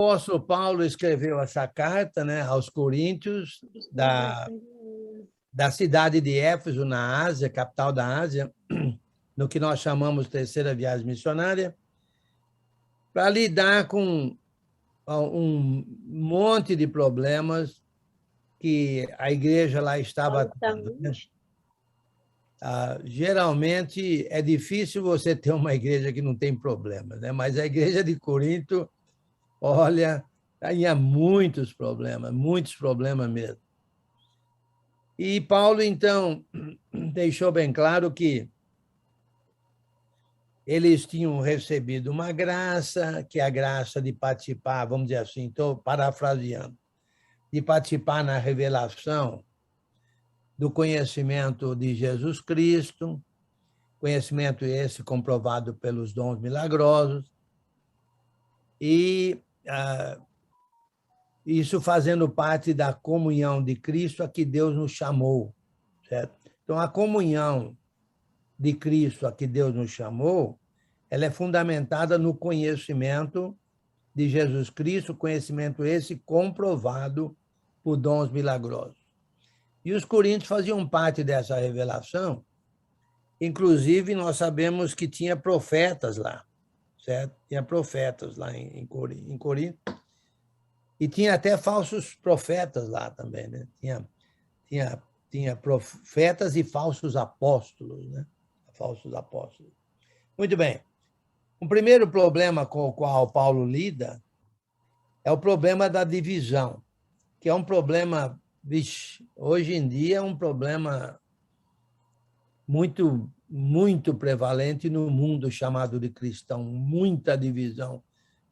O apóstolo Paulo escreveu essa carta, né, aos Coríntios, da cidade de Éfeso, na Ásia, capital da Ásia, no que nós chamamos de terceira viagem missionária, para lidar com um monte de problemas que a igreja lá estava tendo, né? Geralmente é difícil você ter uma igreja que não tem problemas, né? Mas a igreja de Corinto, olha, tinha muitos problemas mesmo. E Paulo, então, deixou bem claro que eles tinham recebido uma graça, que é a graça de participar, vamos dizer assim, estou parafraseando, de participar na revelação do conhecimento de Jesus Cristo, conhecimento esse comprovado pelos dons milagrosos, e isso fazendo parte da comunhão de Cristo a que Deus nos chamou, certo? Então, a comunhão de Cristo a que Deus nos chamou, ela é fundamentada no conhecimento de Jesus Cristo, conhecimento esse comprovado por dons milagrosos. E os coríntios faziam parte dessa revelação, inclusive nós sabemos que tinha profetas lá, certo? Tinha profetas lá em Corinto, e tinha até falsos profetas lá também, né? Tinha profetas e falsos apóstolos, né? Falsos apóstolos. Muito bem. O primeiro problema com o qual Paulo lida é o problema da divisão, que é um problema, hoje em dia é um problema muito prevalente no mundo chamado de cristão, muita divisão,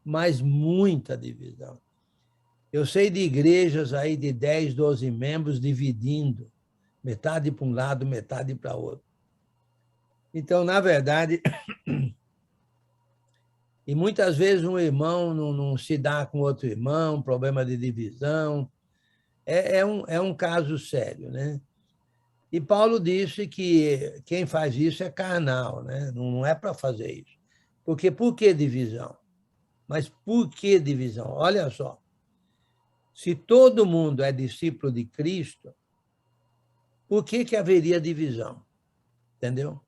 mas muita divisão. Eu sei de igrejas aí de 10, 12 membros dividindo, metade para um lado, metade para outro. Então, na verdade, e muitas vezes um irmão não se dá com outro irmão, problema de divisão, é um caso sério, né? E Paulo disse que quem faz isso é carnal, né? Não é para fazer isso. Porque por que divisão? Mas por que divisão? Olha só, se todo mundo é discípulo de Cristo, por que haveria divisão? Entendeu?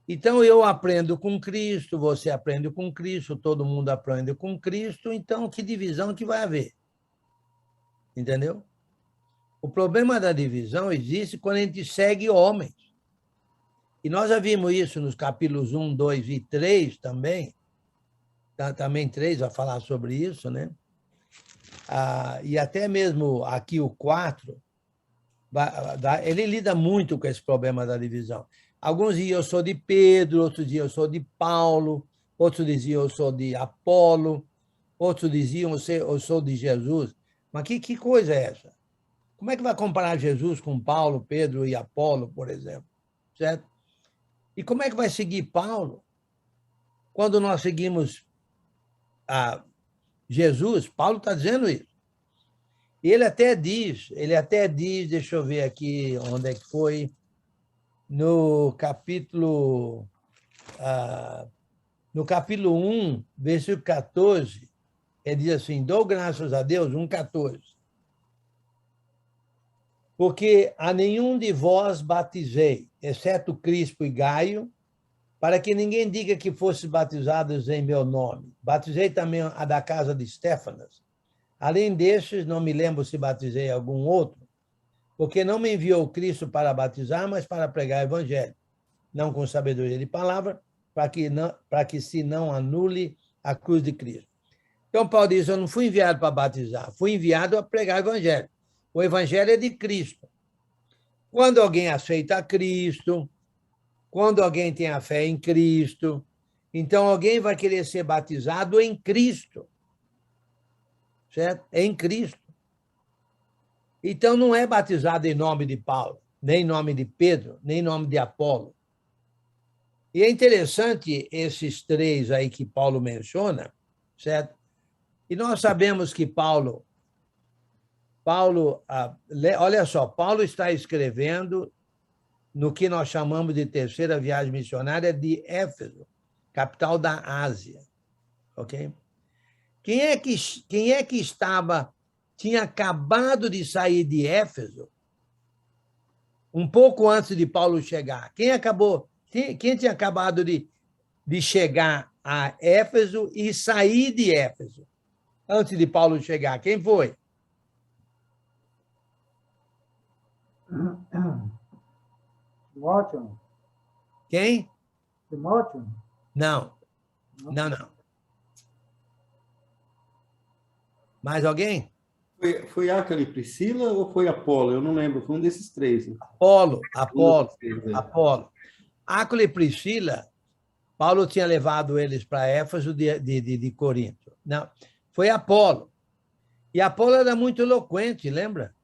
Então, eu aprendo com Cristo, você aprende com Cristo, todo mundo aprende com Cristo, então que divisão que vai haver? Entendeu? O problema da divisão existe quando a gente segue homens. E nós já vimos isso nos capítulos 1, 2 e 3 também. Também 3 vai falar sobre isso, né? E até mesmo aqui o 4, ele lida muito com esse problema da divisão. Alguns diziam eu sou de Pedro, outros diziam eu sou de Paulo, outros diziam eu sou de Apolo, outros diziam eu sou de Jesus. Mas que coisa é essa? Como é que vai comparar Jesus com Paulo, Pedro e Apolo, por exemplo? Certo? E como é que vai seguir Paulo quando nós seguimos Jesus? Paulo está dizendo isso. E ele até diz, deixa eu ver aqui onde é que foi, no capítulo 1, versículo 14, ele diz assim, dou graças a Deus, 1,14, porque a nenhum de vós batizei, exceto Crispo e Gaio, para que ninguém diga que fosse batizados em meu nome. Batizei também a da casa de Estéfanas. Além destes, não me lembro se batizei algum outro, porque não me enviou Cristo para batizar, mas para pregar o evangelho, não com sabedoria de palavra, para que se não anule a cruz de Cristo. Então, Paulo diz, eu não fui enviado para batizar, fui enviado a pregar o evangelho. O evangelho é de Cristo. Quando alguém aceita Cristo, quando alguém tem a fé em Cristo, então alguém vai querer ser batizado em Cristo, certo? Em Cristo. Então, não é batizado em nome de Paulo, nem em nome de Pedro, nem em nome de Apolo. E é interessante esses três aí que Paulo menciona, certo? E nós sabemos que Paulo, olha só, Paulo está escrevendo no que nós chamamos de terceira viagem missionária de Éfeso, capital da Ásia, ok? quem é que tinha acabado de sair de Éfeso, um pouco antes de Paulo chegar? Quem tinha acabado de chegar a Éfeso e sair de Éfeso, antes de Paulo chegar? Quem foi? Timóteo? Quem? Timóteo? Não. Mais alguém? Foi Áquila e Priscila ou foi Apolo? Eu não lembro, foi um desses três. Né? Apolo. Um desses três, né? Apolo. Áquila e Priscila, Paulo tinha levado eles para Éfeso de Corinto. Não, foi Apolo. E Apolo era muito eloquente, lembra?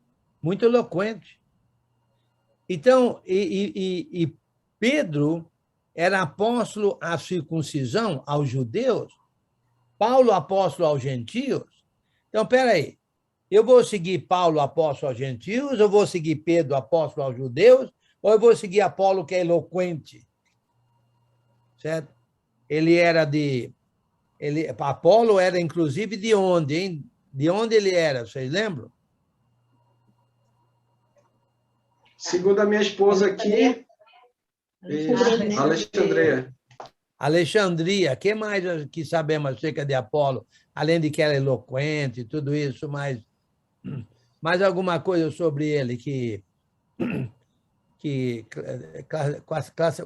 Muito eloquente. Então, e Pedro era apóstolo à circuncisão, aos judeus, Paulo apóstolo aos gentios. Então, espera aí, eu vou seguir Paulo apóstolo aos gentios, eu vou seguir Pedro apóstolo aos judeus, ou eu vou seguir Apolo, que é eloquente? Certo? Apolo era, inclusive, de onde, hein? De onde ele era, vocês lembram? Segundo a minha esposa aqui, Alexandria. Alexandria. O que mais que sabemos acerca de Apolo? Além de que era eloquente, tudo isso, mais alguma coisa sobre ele que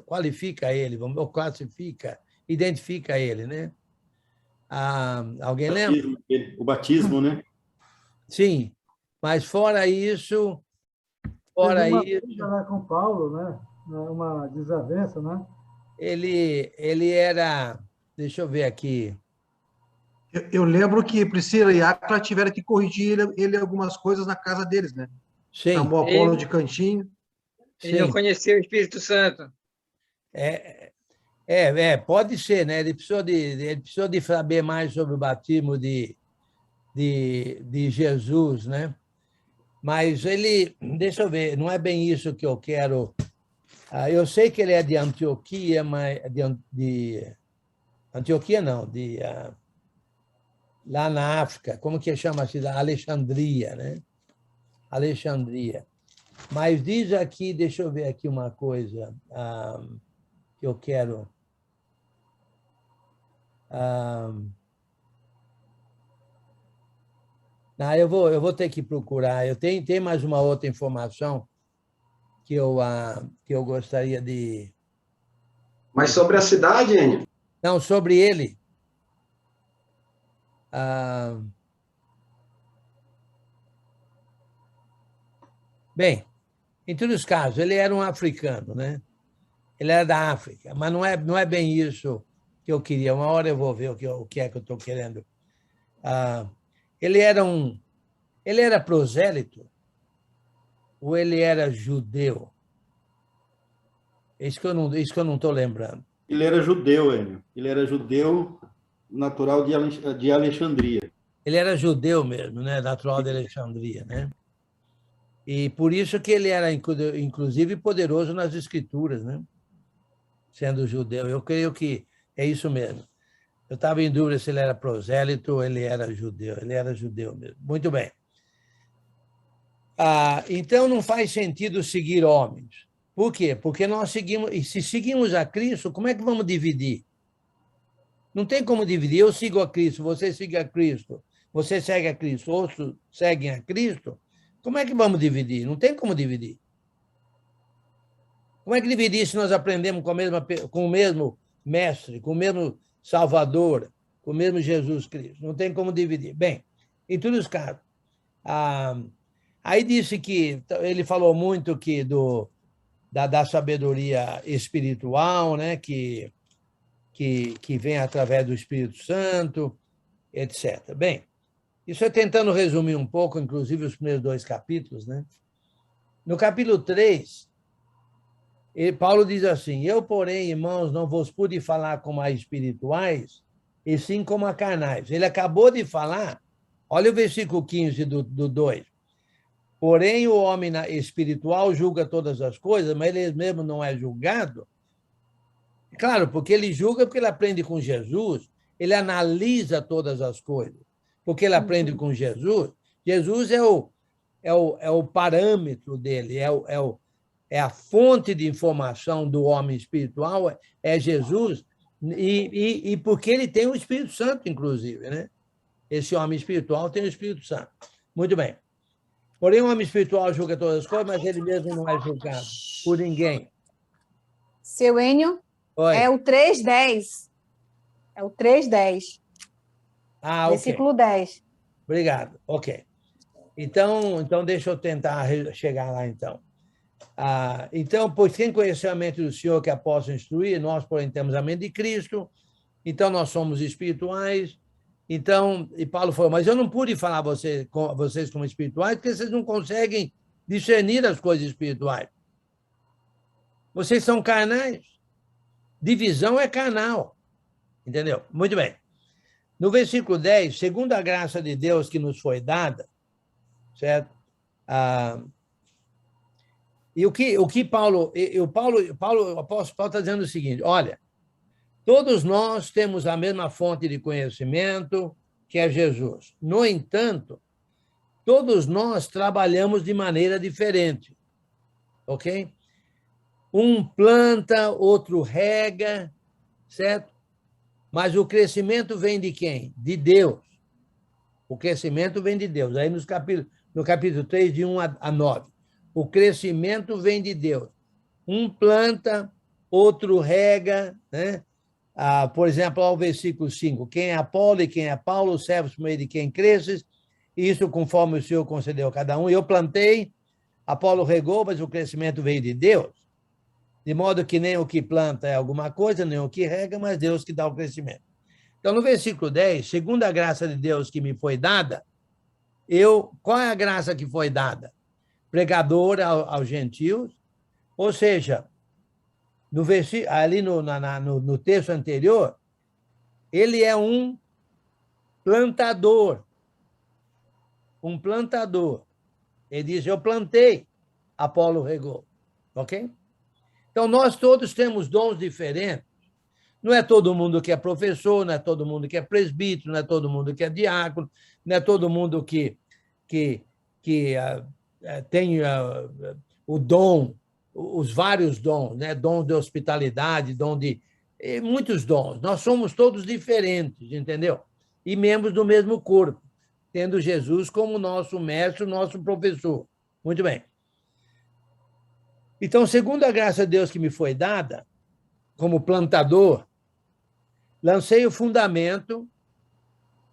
qualifica ele, ou classifica, identifica ele, né? Alguém lembra? O batismo, né? Sim, mas fora isso, Teve uma briga, né, com Paulo, né? Uma desavença, né? ele era, deixa eu ver aqui. Eu lembro que Priscila e Áquila tiveram que corrigir ele algumas coisas na casa deles, né? Sim. Chamou Apolo de cantinho. Ele não conhecia o Espírito Santo. Pode ser, né? Ele precisou de saber mais sobre o batismo de Jesus, né? Mas deixa eu ver, não é bem isso que eu quero. Eu sei que ele é de Antioquia, mas Antioquia não, lá na África, como que chama a cidade? Alexandria, né? Alexandria. Mas diz aqui, deixa eu ver aqui uma coisa que eu quero. Eu vou ter que procurar. Eu tenho mais uma outra informação que eu gostaria de... Mas sobre a cidade, Enio? Não, sobre ele. Bem, em todos os casos, ele era um africano, né? Ele era da África, mas não é bem isso que eu queria. Uma hora eu vou ver o que é que eu estou querendo. Ele era prosélito ou ele era judeu? Isso que eu não estou lembrando. Ele era judeu, Enio. Ele era judeu natural de Alexandria. Ele era judeu mesmo, né? Natural de Alexandria, né? E por isso que ele era, inclusive, poderoso nas escrituras, né? Sendo judeu. Eu creio que é isso mesmo. Eu estava em dúvida se ele era prosélito ou ele era judeu. Ele era judeu mesmo. Muito bem. Então, não faz sentido seguir homens. Por quê? Porque nós seguimos... E se seguimos a Cristo, como é que vamos dividir? Não tem como dividir. Eu sigo a Cristo, você siga a Cristo, você segue a Cristo, outros seguem a Cristo. Como é que vamos dividir? Não tem como dividir. Como é que dividir se nós aprendemos com o mesmo mestre, com o mesmo Salvador, com o mesmo Jesus Cristo? Não tem como dividir. Bem, em todos os casos. Aí disse que ele falou muito da sabedoria espiritual, né? que vem através do Espírito Santo, etc. Bem, isso é tentando resumir um pouco, inclusive os primeiros 2 capítulos, né? No capítulo 3, Paulo diz assim: eu, porém, irmãos, não vos pude falar como a espirituais, e sim como a carnais. Ele acabou de falar, olha o versículo 15 do 2. Porém, o homem espiritual julga todas as coisas, mas ele mesmo não é julgado. Claro, porque ele julga porque ele aprende com Jesus, ele analisa todas as coisas. porque ele aprende com Jesus. Jesus é o parâmetro dele, é a fonte de informação do homem espiritual, é Jesus, e porque ele tem o Espírito Santo, inclusive, né? Esse homem espiritual tem o Espírito Santo. Muito bem. Porém, o homem espiritual julga todas as coisas, mas ele mesmo não é julgado por ninguém. Seu Enio, Oi. é o 3:10. É o 3:10. Ah, ok. Versículo 10. Obrigado. Ok. Então deixa eu tentar chegar lá, então. Então, pois quem conheceu a mente do Senhor que a possa instruir, nós, porém, temos a mente de Cristo, então nós somos espirituais. Então, e Paulo falou, mas eu não pude falar vocês como espirituais, porque vocês não conseguem discernir as coisas espirituais. Vocês são carnais. Divisão é carnal. Entendeu? Muito bem. No versículo 10, segundo a graça de Deus que nos foi dada, certo? E o que Paulo, o apóstolo Paulo está dizendo o seguinte, olha, todos nós temos a mesma fonte de conhecimento, que é Jesus. No entanto, todos nós trabalhamos de maneira diferente, ok? Um planta, outro rega, certo? Mas o crescimento vem de quem? De Deus. O crescimento vem de Deus. Aí no capítulo 3, de 1 a 9. O crescimento vem de Deus. Um planta, outro rega, né? Por exemplo, ao versículo 5, quem é Apolo e quem é Paulo, servos por meio de quem cresces, isso conforme o Senhor concedeu a cada um. Eu plantei, Apolo regou, mas o crescimento veio de Deus. De modo que nem o que planta é alguma coisa, nem o que rega, mas Deus que dá o crescimento. Então, no versículo 10, segundo a graça de Deus que me foi dada, qual é a graça que foi dada? Pregador aos gentios, ou seja, ali no texto anterior, ele é um plantador. Um plantador. Ele diz, eu plantei, Apolo regou. Ok? Então, nós todos temos dons diferentes. Não é todo mundo que é professor, não é todo mundo que é presbítero, não é todo mundo que é diácono, não é todo mundo que tem o dom, os vários dons, né? Dom de hospitalidade, muitos dons. Nós somos todos diferentes, entendeu? E membros do mesmo corpo, tendo Jesus como nosso mestre, nosso professor. Muito bem. Então, segundo a graça de Deus que me foi dada, como plantador, lancei o fundamento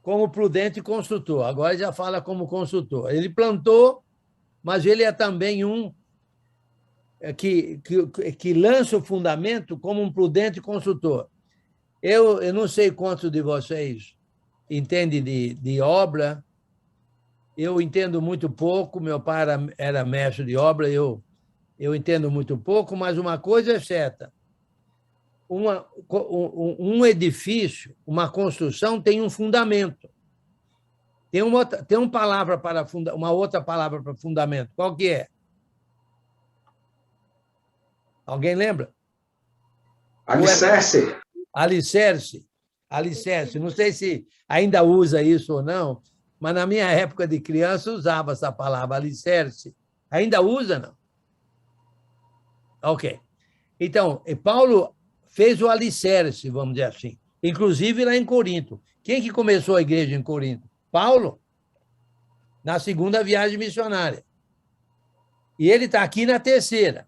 como prudente construtor. Agora já fala como consultor. Ele plantou, mas ele é também um que lança o fundamento como um prudente consultor. Eu não sei quantos de vocês entendem de obra, eu entendo muito pouco, meu pai era mestre de obra, eu entendo muito pouco, mas uma coisa é certa, um edifício, uma construção tem um fundamento. Tem uma outra palavra para fundamento. Qual que é? Alguém lembra? Alicerce. Alicerce. Alicerce. Não sei se ainda usa isso ou não, mas na minha época de criança usava essa palavra, alicerce. Ainda usa, não? Ok. Então, Paulo fez o alicerce, vamos dizer assim, inclusive lá em Corinto. Quem que começou a igreja em Corinto? Paulo, na segunda viagem missionária. E ele está aqui na terceira.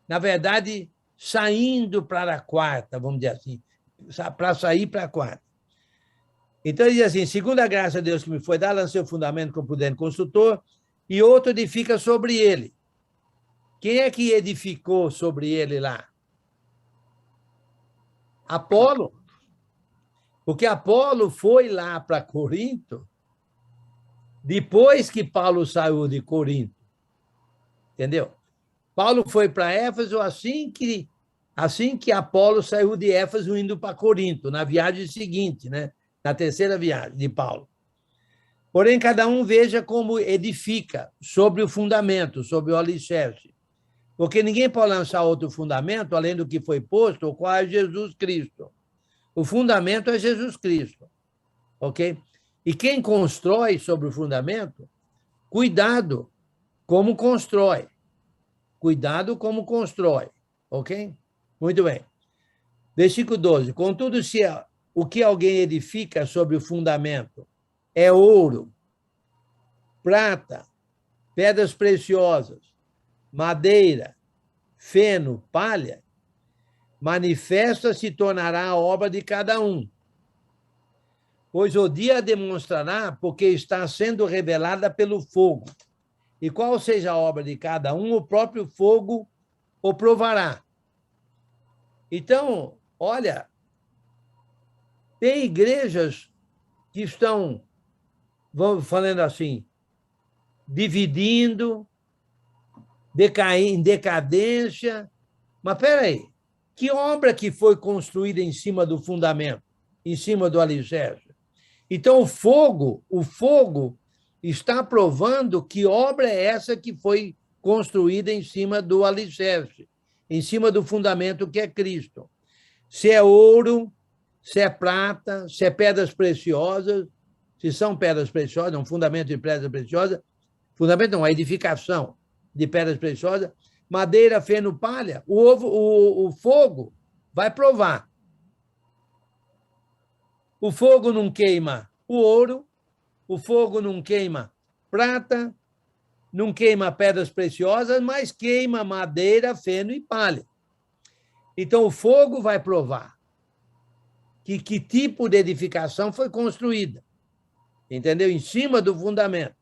Na verdade, saindo para a quarta, vamos dizer assim, para sair para a quarta. Então, ele diz assim, segundo a graça de Deus que me foi dada, lancei o fundamento como prudente construtor, e outro edifica sobre ele. Quem é que edificou sobre ele lá? Apolo. Porque Apolo foi lá para Corinto depois que Paulo saiu de Corinto. Entendeu? Paulo foi para Éfeso assim que Apolo saiu de Éfeso indo para Corinto, na viagem seguinte, né? Na terceira viagem de Paulo. Porém, cada um veja como edifica sobre o fundamento, sobre o alicerce. Porque ninguém pode lançar outro fundamento, além do que foi posto, o qual é Jesus Cristo. O fundamento é Jesus Cristo. Ok? E quem constrói sobre o fundamento, cuidado como constrói. Cuidado como constrói. Ok? Muito bem. Versículo 12. Contudo, se o que alguém edifica sobre o fundamento é ouro, prata, pedras preciosas, madeira, feno, palha, manifesta se tornará a obra de cada um. Pois o dia demonstrará, porque está sendo revelada pelo fogo. E qual seja a obra de cada um, o próprio fogo o provará. Então, olha, tem igrejas que estão, vamos falando assim, dividindo, em decadência. Mas espera aí, que obra que foi construída em cima do fundamento, em cima do alicerce? Então, o fogo está provando que obra é essa que foi construída em cima do alicerce, em cima do fundamento que é Cristo. Se é ouro, se é prata, se é pedras preciosas, se são pedras preciosas, um fundamento de pedras preciosas, fundamento não, a edificação de pedras preciosas, madeira, feno, palha, o fogo vai provar. O fogo não queima o ouro, o fogo não queima prata, não queima pedras preciosas, mas queima madeira, feno e palha. Então, o fogo vai provar que tipo de edificação foi construída. Entendeu? Em cima do fundamento.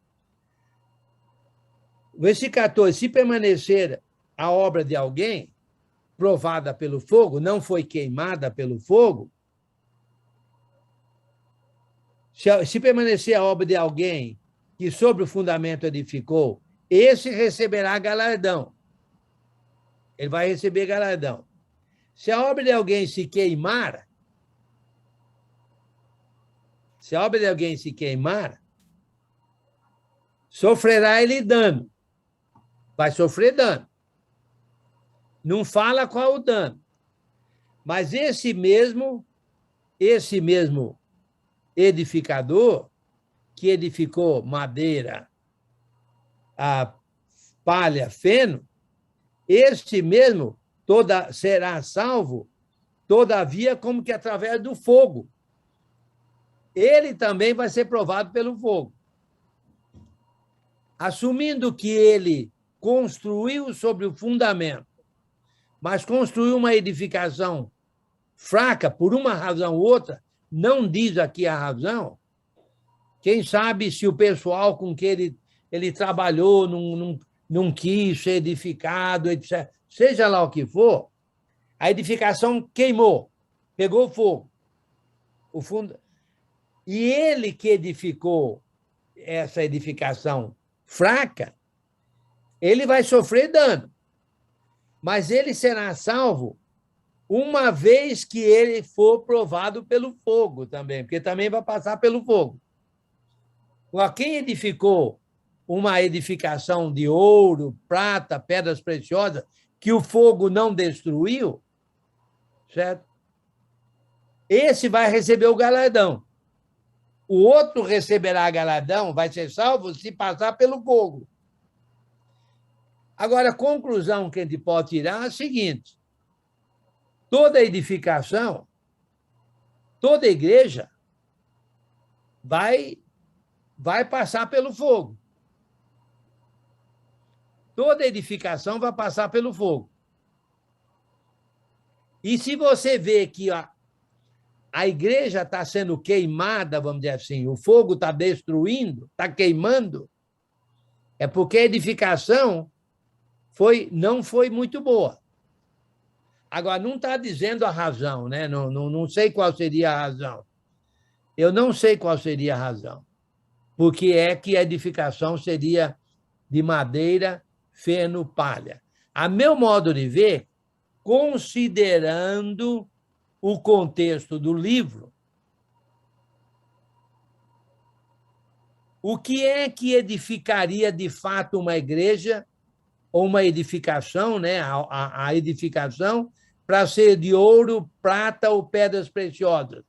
Versículo 14. Se permanecer a obra de alguém, provada pelo fogo, não foi queimada pelo fogo, se permanecer a obra de alguém que sobre o fundamento edificou, esse receberá galardão. Ele vai receber galardão. Se a obra de alguém se queimar, sofrerá ele dano. Vai sofrer dano. Não fala qual o dano. Mas esse mesmo edificador que edificou madeira, a palha, feno, este mesmo será salvo, todavia, como que através do fogo. Ele também vai ser provado pelo fogo. Assumindo que ele construiu sobre o fundamento, mas construiu uma edificação fraca, por uma razão ou outra, não diz aqui a razão. Quem sabe se o pessoal com que ele trabalhou não quis ser edificado, etc. Seja lá o que for, a edificação queimou, pegou fogo. E ele que edificou essa edificação fraca, ele vai sofrer dano. Mas ele será salvo uma vez que ele for provado pelo fogo também, porque também vai passar pelo fogo. Quem edificou uma edificação de ouro, prata, pedras preciosas, que o fogo não destruiu, certo? Esse vai receber o galardão. O outro receberá galardão, vai ser salvo se passar pelo fogo. Agora, a conclusão que a gente pode tirar é a seguinte: toda edificação, toda igreja vai passar pelo fogo. Toda edificação vai passar pelo fogo. E se você vê que a igreja está sendo queimada, vamos dizer assim, o fogo está destruindo, está queimando, é porque a edificação não foi muito boa. Agora, não está dizendo a razão, né? Não sei qual seria a razão. Eu não sei qual seria a razão. Porque é que a edificação seria de madeira, feno, palha. A meu modo de ver, considerando o contexto do livro, o que é que edificaria de fato uma igreja ou uma edificação, né? A edificação para ser de ouro, prata ou pedras preciosas?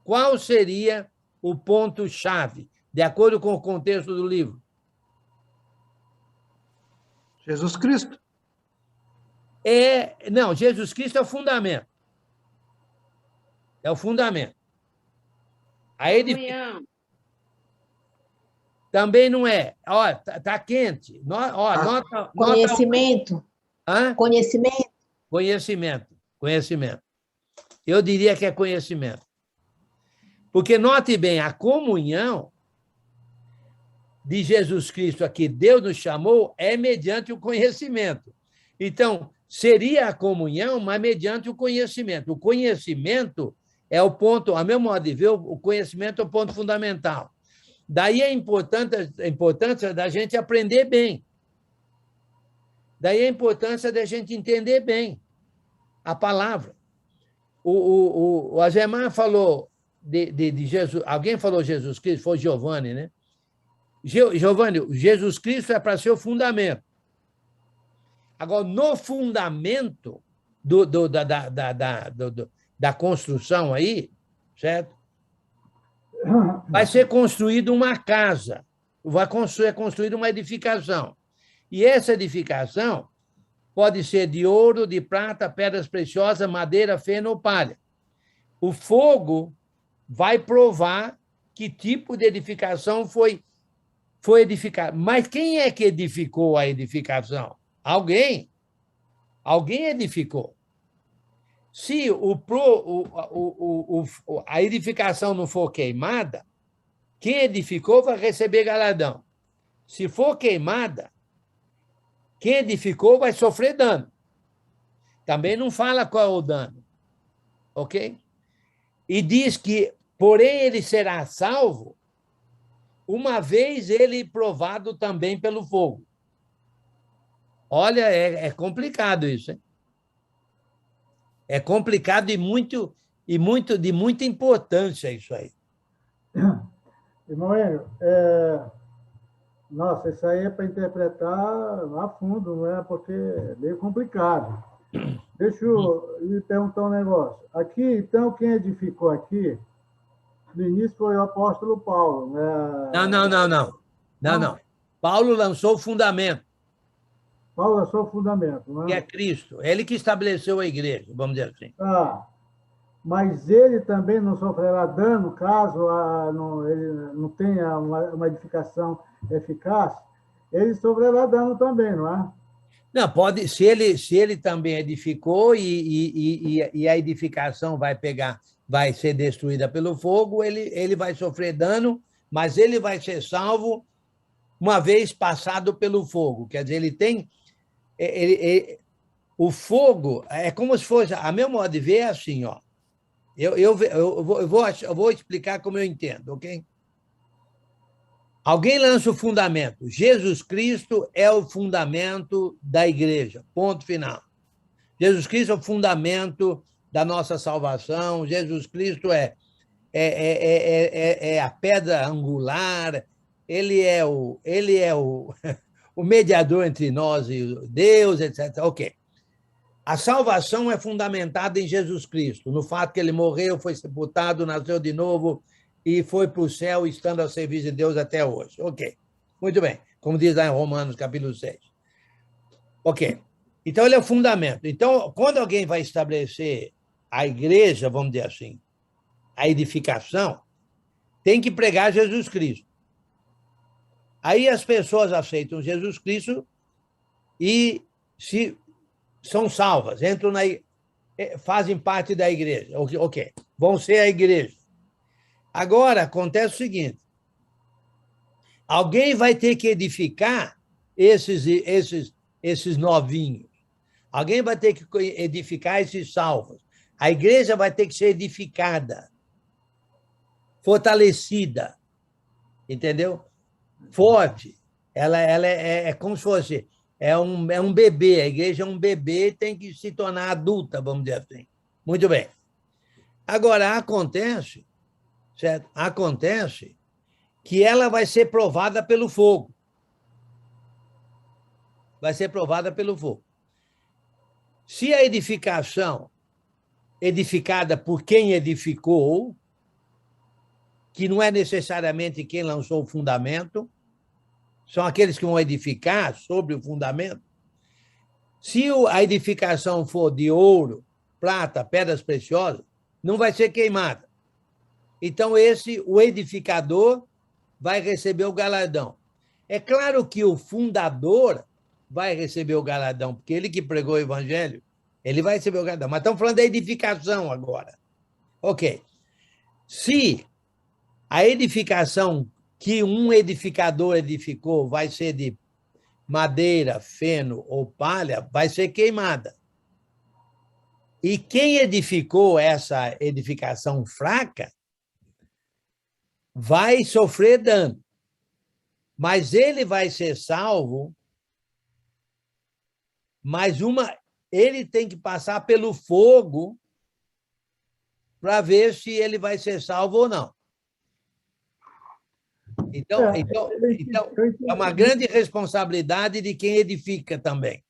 Qual seria o ponto-chave, de acordo com o contexto do livro? Jesus Cristo. Não, Jesus Cristo é o fundamento. É o fundamento. A edificação também não é. Ó, tá quente. Nota. Conhecimento. Hã? Conhecimento. Conhecimento. Eu diria que é conhecimento. Porque, note bem, a comunhão de Jesus Cristo, a que Deus nos chamou, é mediante o conhecimento. Então, seria a comunhão, mas mediante o conhecimento. O conhecimento é o ponto, a meu modo de ver, o conhecimento é o ponto fundamental. Daí a importância da gente aprender bem. Daí a importância da gente entender bem a palavra. O Agemar falou de Jesus, alguém falou Jesus Cristo, foi Giovanni, né? Giovanni, Jesus Cristo é para ser o fundamento. Agora, no fundamento da construção aí, certo? Vai ser construída uma casa, vai ser construída uma edificação. E essa edificação pode ser de ouro, de prata, pedras preciosas, madeira, feno ou palha. O fogo vai provar que tipo de edificação foi edificada. Mas quem é que edificou a edificação? Alguém. Alguém edificou. Se a edificação não for queimada, quem edificou vai receber galardão. Se for queimada, quem edificou vai sofrer dano. Também não fala qual é o dano. Ok? E diz que, porém, ele será salvo uma vez ele provado também pelo fogo. Olha, é complicado isso, hein? É complicado e de muita importância isso aí. Irmão Enio, nossa, isso aí é para interpretar a fundo, não é? Porque é meio complicado. Deixa eu lhe perguntar um negócio. Aqui, então, quem edificou aqui, no início foi o apóstolo Paulo, né? Não. Paulo lançou o fundamento. Paulo lançou o fundamento, né? Que é Cristo. Ele que estabeleceu a igreja, vamos dizer assim. Mas ele também não sofrerá dano caso ele não tenha uma edificação eficaz? Ele sofrerá dano também, não é? Não, pode, se ele também edificou e a edificação vai ser destruída pelo fogo, ele vai sofrer dano, mas ele vai ser salvo uma vez passado pelo fogo. Quer dizer, ele tem... o fogo é como se fosse... A meu modo de ver é assim, ó. Eu vou explicar como eu entendo, ok? Alguém lança o fundamento. Jesus Cristo é o fundamento da igreja. Ponto final. Jesus Cristo é o fundamento da nossa salvação. Jesus Cristo é a pedra angular. Ele é o mediador entre nós e Deus, etc. Ok. A salvação é fundamentada em Jesus Cristo, no fato que ele morreu, foi sepultado, nasceu de novo e foi para o céu, estando ao serviço de Deus até hoje. Ok. Muito bem. Como diz lá em Romanos, capítulo 6. Ok. Então, ele é o fundamento. Então, quando alguém vai estabelecer a igreja, vamos dizer assim, a edificação, tem que pregar Jesus Cristo. Aí as pessoas aceitam Jesus Cristo e são salvas, fazem parte da igreja. Ok. Vão ser a igreja. Agora, acontece o seguinte, alguém vai ter que edificar esses novinhos. Alguém vai ter que edificar esses salvos. A igreja vai ter que ser edificada, fortalecida, entendeu? Forte. Ela é como se fosse... É um bebê. A igreja é um bebê, tem que se tornar adulta, vamos dizer assim. Muito bem. Agora, acontece... Certo? Acontece que ela vai ser provada pelo fogo. Vai ser provada pelo fogo. Se a edificação edificada por quem edificou, que não é necessariamente quem lançou o fundamento, são aqueles que vão edificar sobre o fundamento. Se a edificação for de ouro, prata, pedras preciosas, não vai ser queimada. Então, o edificador vai receber o galardão. É claro que o fundador vai receber o galardão, porque ele que pregou o evangelho, ele vai receber o galardão. Mas estamos falando da edificação agora. Ok. Se a edificação que um edificador edificou vai ser de madeira, feno ou palha, vai ser queimada. E quem edificou essa edificação fraca vai sofrer dano. Mas ele vai ser salvo, mas ele tem que passar pelo fogo para ver se ele vai ser salvo ou não. Então, é uma grande responsabilidade de quem edifica também.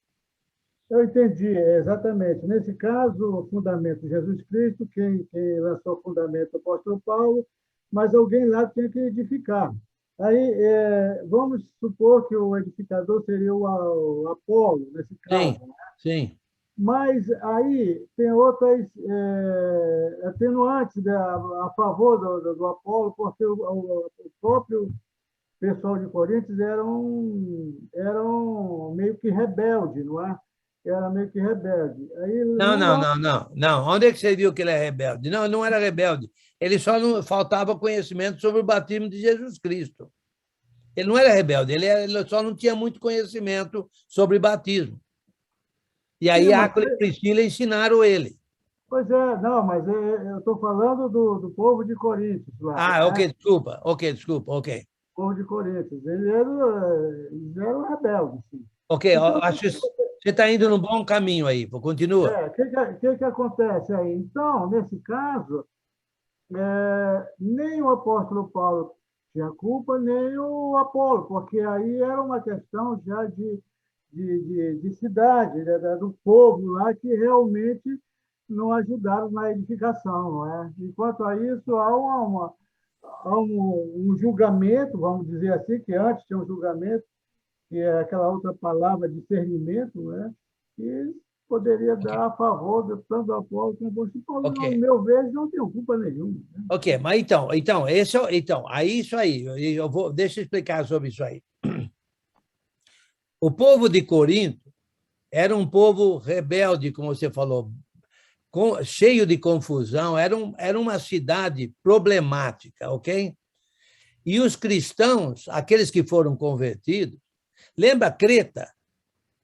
Eu entendi, exatamente. Nesse caso, o fundamento Jesus Cristo, quem lançou o fundamento é o apóstolo Paulo, mas alguém lá tinha que edificar. Aí, vamos supor que o edificador seria o Apolo, nesse caso. Sim, sim. Mas aí tem outras atenuantes a favor do Apolo, porque o próprio pessoal de Coríntios eram meio que rebelde, não é? Era meio que rebelde. Aí, não. Onde é que você viu que ele é rebelde? Não, não era rebelde. Ele só não faltava conhecimento sobre o batismo de Jesus Cristo. Ele não era rebelde, ele só não tinha muito conhecimento sobre batismo. E aí Áquila e Priscila ensinaram ele. Pois é, não, mas eu estou falando do povo de Coríntios lá. Ah, ok, desculpa. O povo de Coríntios. Eles eram rebeldes, sim. Ok, então, acho que você está indo num bom caminho aí. Continua. O que acontece aí? Então, nesse caso, nem o apóstolo Paulo tinha culpa, nem o Apolo, porque aí era uma questão já de cidade, né, do povo lá, que realmente não ajudaram na edificação. Não é? Enquanto a isso, há um julgamento, vamos dizer assim, que antes tinha um julgamento, que é aquela outra palavra, discernimento, né, que poderia dar a favor tanto do Apolo como do apóstolo Paulo. Okay. No meu ver, não tem culpa nenhuma. Né? Ok, mas aí isso aí, deixa eu explicar sobre isso aí. O povo de Corinto era um povo rebelde, como você falou, cheio de confusão, era uma cidade problemática, ok? E os cristãos, aqueles que foram convertidos, lembra Creta?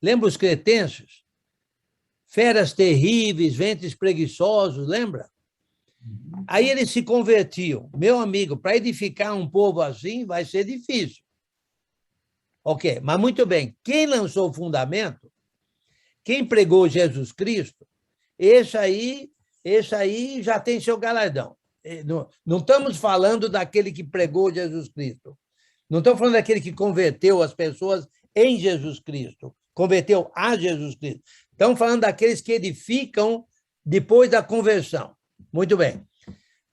Lembra os cretenses? Feras terríveis, ventres preguiçosos, lembra? Aí eles se convertiam. Meu amigo, para edificar um povo assim vai ser difícil. Ok, mas muito bem. Quem lançou o fundamento, quem pregou Jesus Cristo, esse aí já tem seu galardão. Não estamos falando daquele que pregou Jesus Cristo. Não estamos falando daquele que converteu as pessoas em Jesus Cristo, converteu a Jesus Cristo. Estamos falando daqueles que edificam depois da conversão. Muito bem.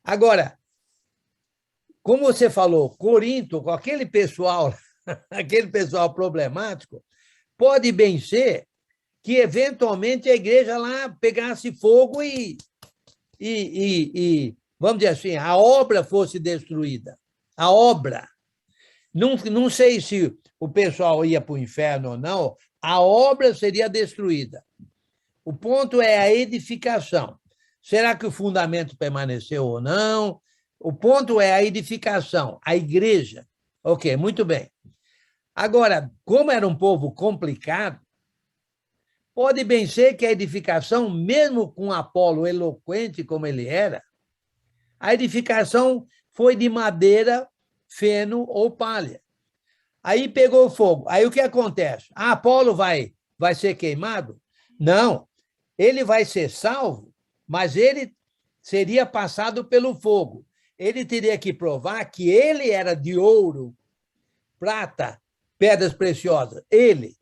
Agora, como você falou, Corinto, com aquele pessoal problemático, pode bem ser que, eventualmente, a igreja lá pegasse fogo e vamos dizer assim, a obra fosse destruída. A obra. Não sei se o pessoal ia para o inferno ou não, a obra seria destruída. O ponto é a edificação. Será que o fundamento permaneceu ou não? O ponto é a edificação, a igreja. Ok, muito bem. Agora, como era um povo complicado, pode bem ser que a edificação, mesmo com Apolo eloquente como ele era, a edificação foi de madeira, feno ou palha. Aí pegou fogo. Aí o que acontece? Apolo vai ser queimado? Não. Ele vai ser salvo, mas ele seria passado pelo fogo. Ele teria que provar que ele era de ouro, prata, pedras preciosas. Ele.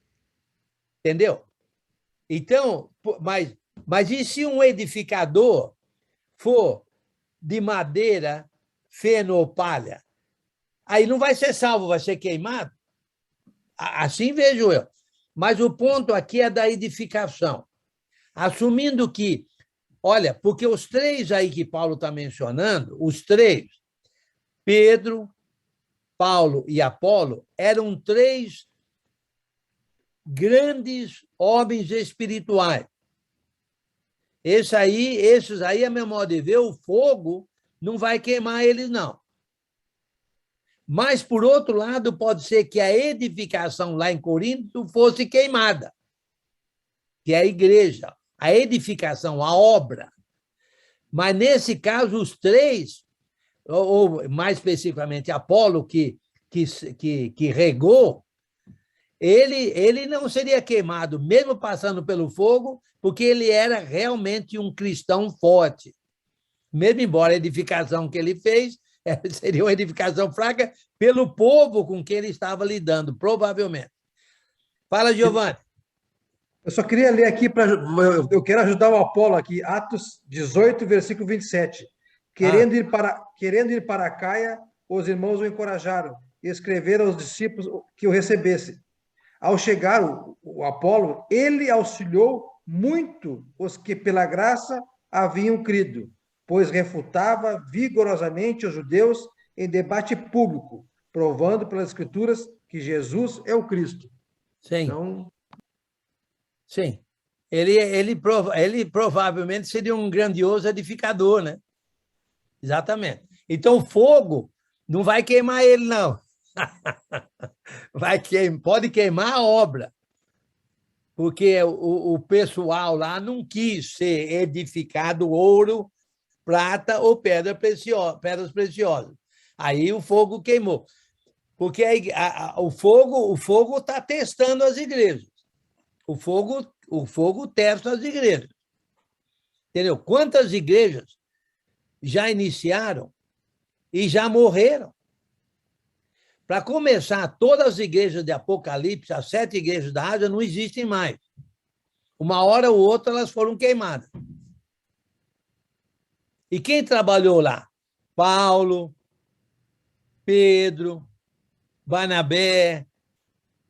Entendeu? Então, mas e se um edificador for de madeira, feno ou palha, aí não vai ser salvo, vai ser queimado. Assim vejo eu. Mas o ponto aqui é da edificação. Assumindo que, olha, porque os três aí que Paulo está mencionando, os três, Pedro, Paulo e Apolo, eram três grandes homens espirituais. Esses aí, a meu modo de ver, o fogo não vai queimar eles, não. Mas, por outro lado, pode ser que a edificação lá em Corinto fosse queimada, que é a igreja, a edificação, a obra. Mas, nesse caso, os três, ou mais especificamente Apolo, que regou, ele não seria queimado, mesmo passando pelo fogo, porque ele era realmente um cristão forte. Mesmo embora a edificação que ele fez seria uma edificação fraca pelo povo com quem ele estava lidando, provavelmente. Fala, Giovanni. Eu só queria ler aqui, eu quero ajudar o Apolo aqui, Atos 18, versículo 27. Querendo ir para Caia, os irmãos o encorajaram e escreveram aos discípulos que o recebessem. Ao chegar o Apolo, ele auxiliou muito os que pela graça haviam crido, pois refutava vigorosamente os judeus em debate público, provando pelas Escrituras que Jesus é o Cristo. Sim. Então, sim. Ele provavelmente seria um grandioso edificador, né? Exatamente. Então, o fogo não vai queimar ele, não. Pode queimar a obra, porque o pessoal lá não quis ser edificado ouro, prata ou pedras preciosas. Aí o fogo queimou. Porque o fogo está testando as igrejas. O fogo testa as igrejas. Entendeu? Quantas igrejas já iniciaram e já morreram? Para começar, todas as igrejas de Apocalipse, as 7 igrejas da Ásia, não existem mais. Uma hora ou outra, elas foram queimadas. E quem trabalhou lá? Paulo, Pedro, Barnabé,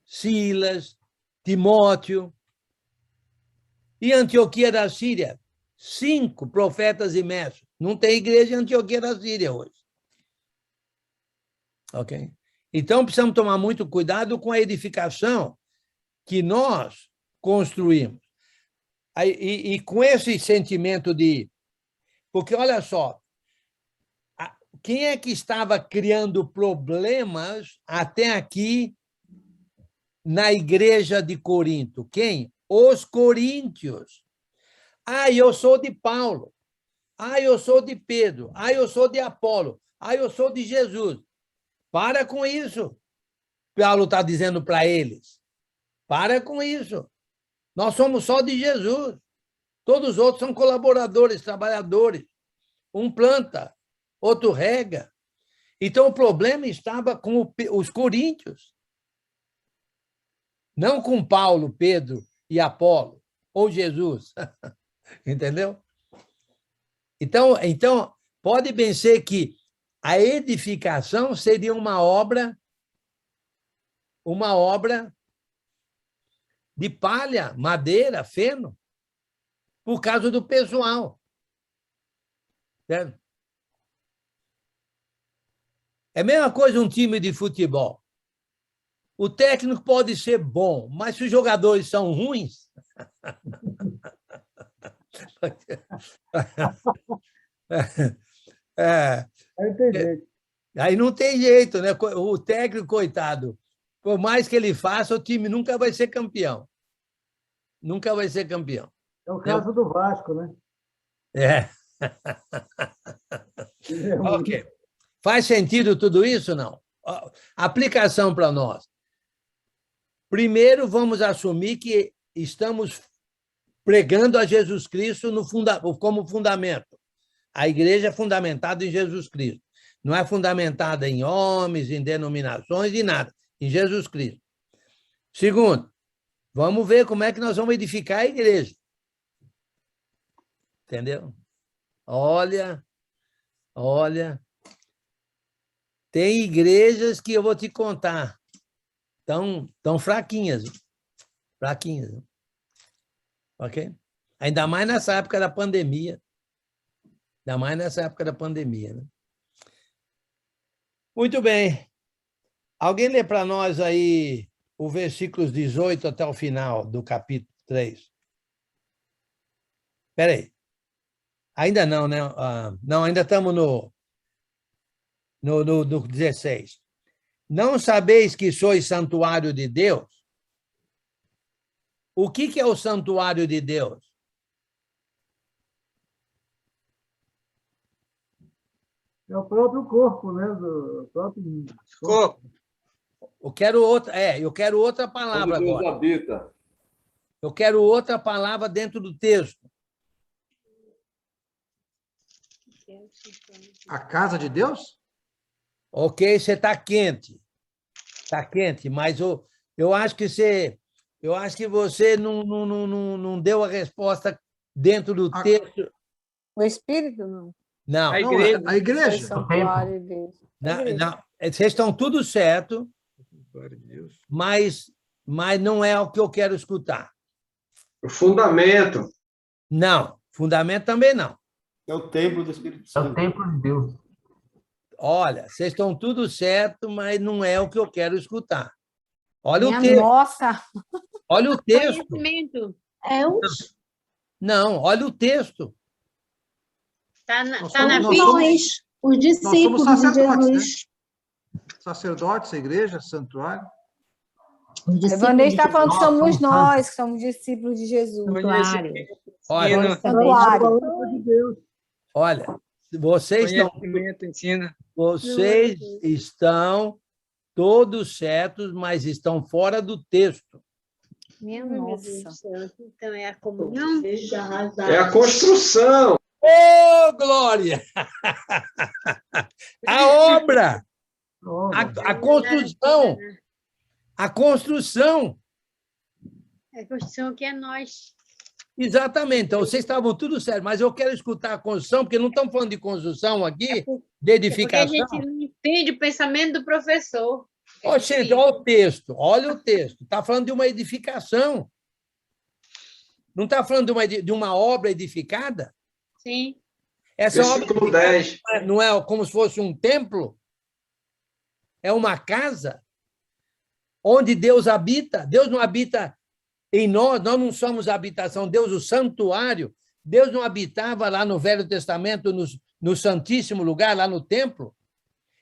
Silas, Timóteo. E Antioquia da Síria? 5 profetas e mestres. Não tem igreja em Antioquia da Síria hoje. Ok? Então, precisamos tomar muito cuidado com a edificação que nós construímos. E com esse sentimento de... Porque, olha só, quem é que estava criando problemas até aqui na igreja de Corinto? Quem? Os coríntios. Eu sou de Paulo. Eu sou de Pedro. Eu sou de Apolo. Eu sou de Jesus. Para com isso. Paulo está dizendo para eles. Para com isso. Nós somos só de Jesus. Todos os outros são colaboradores, trabalhadores. Um planta, outro rega. Então, o problema estava com os coríntios. Não com Paulo, Pedro e Apolo, ou Jesus. Entendeu? Então, pode bem ser que a edificação seria uma obra de palha, madeira, feno, por causa do pessoal. Certo? É a mesma coisa um time de futebol. O técnico pode ser bom, mas se os jogadores são ruins... Aí não tem jeito, né? O técnico, coitado, por mais que ele faça, o time nunca vai ser campeão. Nunca vai ser campeão. É o caso do Vasco, né? Ok. Faz sentido tudo isso, não? Aplicação para nós. Primeiro, vamos assumir que estamos pregando a Jesus Cristo como fundamento. A igreja é fundamentada em Jesus Cristo. Não é fundamentada em homens, em denominações, em nada. Em Jesus Cristo. Segundo, vamos ver como é que nós vamos edificar a igreja. Entendeu? Olha. Tem igrejas que eu vou te contar, tão fraquinhas. Fraquinhas. Ok? Ainda mais nessa época da pandemia. Ainda mais nessa época da pandemia. Né? Muito bem. Alguém lê para nós aí o versículos 18 até o final do capítulo 3. Espera aí. Ainda não, né? Não, ainda estamos no 16. Não sabeis que sois santuário de Deus? O que é o santuário de Deus? É o próprio corpo, né? Do próprio Corpo. Eu quero outra palavra Onde Deus agora. habita. Eu quero outra palavra dentro do texto. A casa de Deus? Ok, você está quente. Está quente, mas eu acho que você não deu a resposta dentro do texto. O Espírito, não. Não, A Não, igreja. a igreja. O santuário de Deus. não. Vocês estão tudo certo, Glória a Deus. mas não é o que eu quero escutar. O fundamento. Não, fundamento também não. É o templo do Espírito É o Santo. templo de Deus. Olha, vocês estão tudo certo, mas não é o que eu quero escutar. Olha o Minha texto. nossa! Olha o texto. Conhecimento. Não, olha o texto. Está Nós tá na somos- Bíblia. Nós Os somos discípulos de sacerdotes, Jesus. Sacerdotes, a igreja, santuário. Os discípulos Evanês de está falando que somos somos nós, que somos discípulos de Jesus. santuário. Olha, Ensino, Santuário. palavra de Deus. olha, vocês conhecimento, ensina. estão todos certos, mas estão fora do texto. Minha Meu Deus do nossa. céu. Então é a comunhão. É a construção. Ô, glória! A obra, a construção. A construção. É a construção que é nós. Exatamente. Então, vocês estavam tudo certo, mas eu quero escutar a construção, porque não estamos falando de construção aqui, de É porque a edificação. gente não entende o pensamento do professor. Ô, gente, olha o texto. Está falando de uma edificação. Não está falando de uma obra edificada? Sim. Essa obra Versículo 10. não é como se fosse um templo? É uma casa onde Deus habita. Deus não habita em nós não somos a habitação. Deus, o santuário, Deus não habitava lá no Velho Testamento, no Santíssimo Lugar, lá no templo.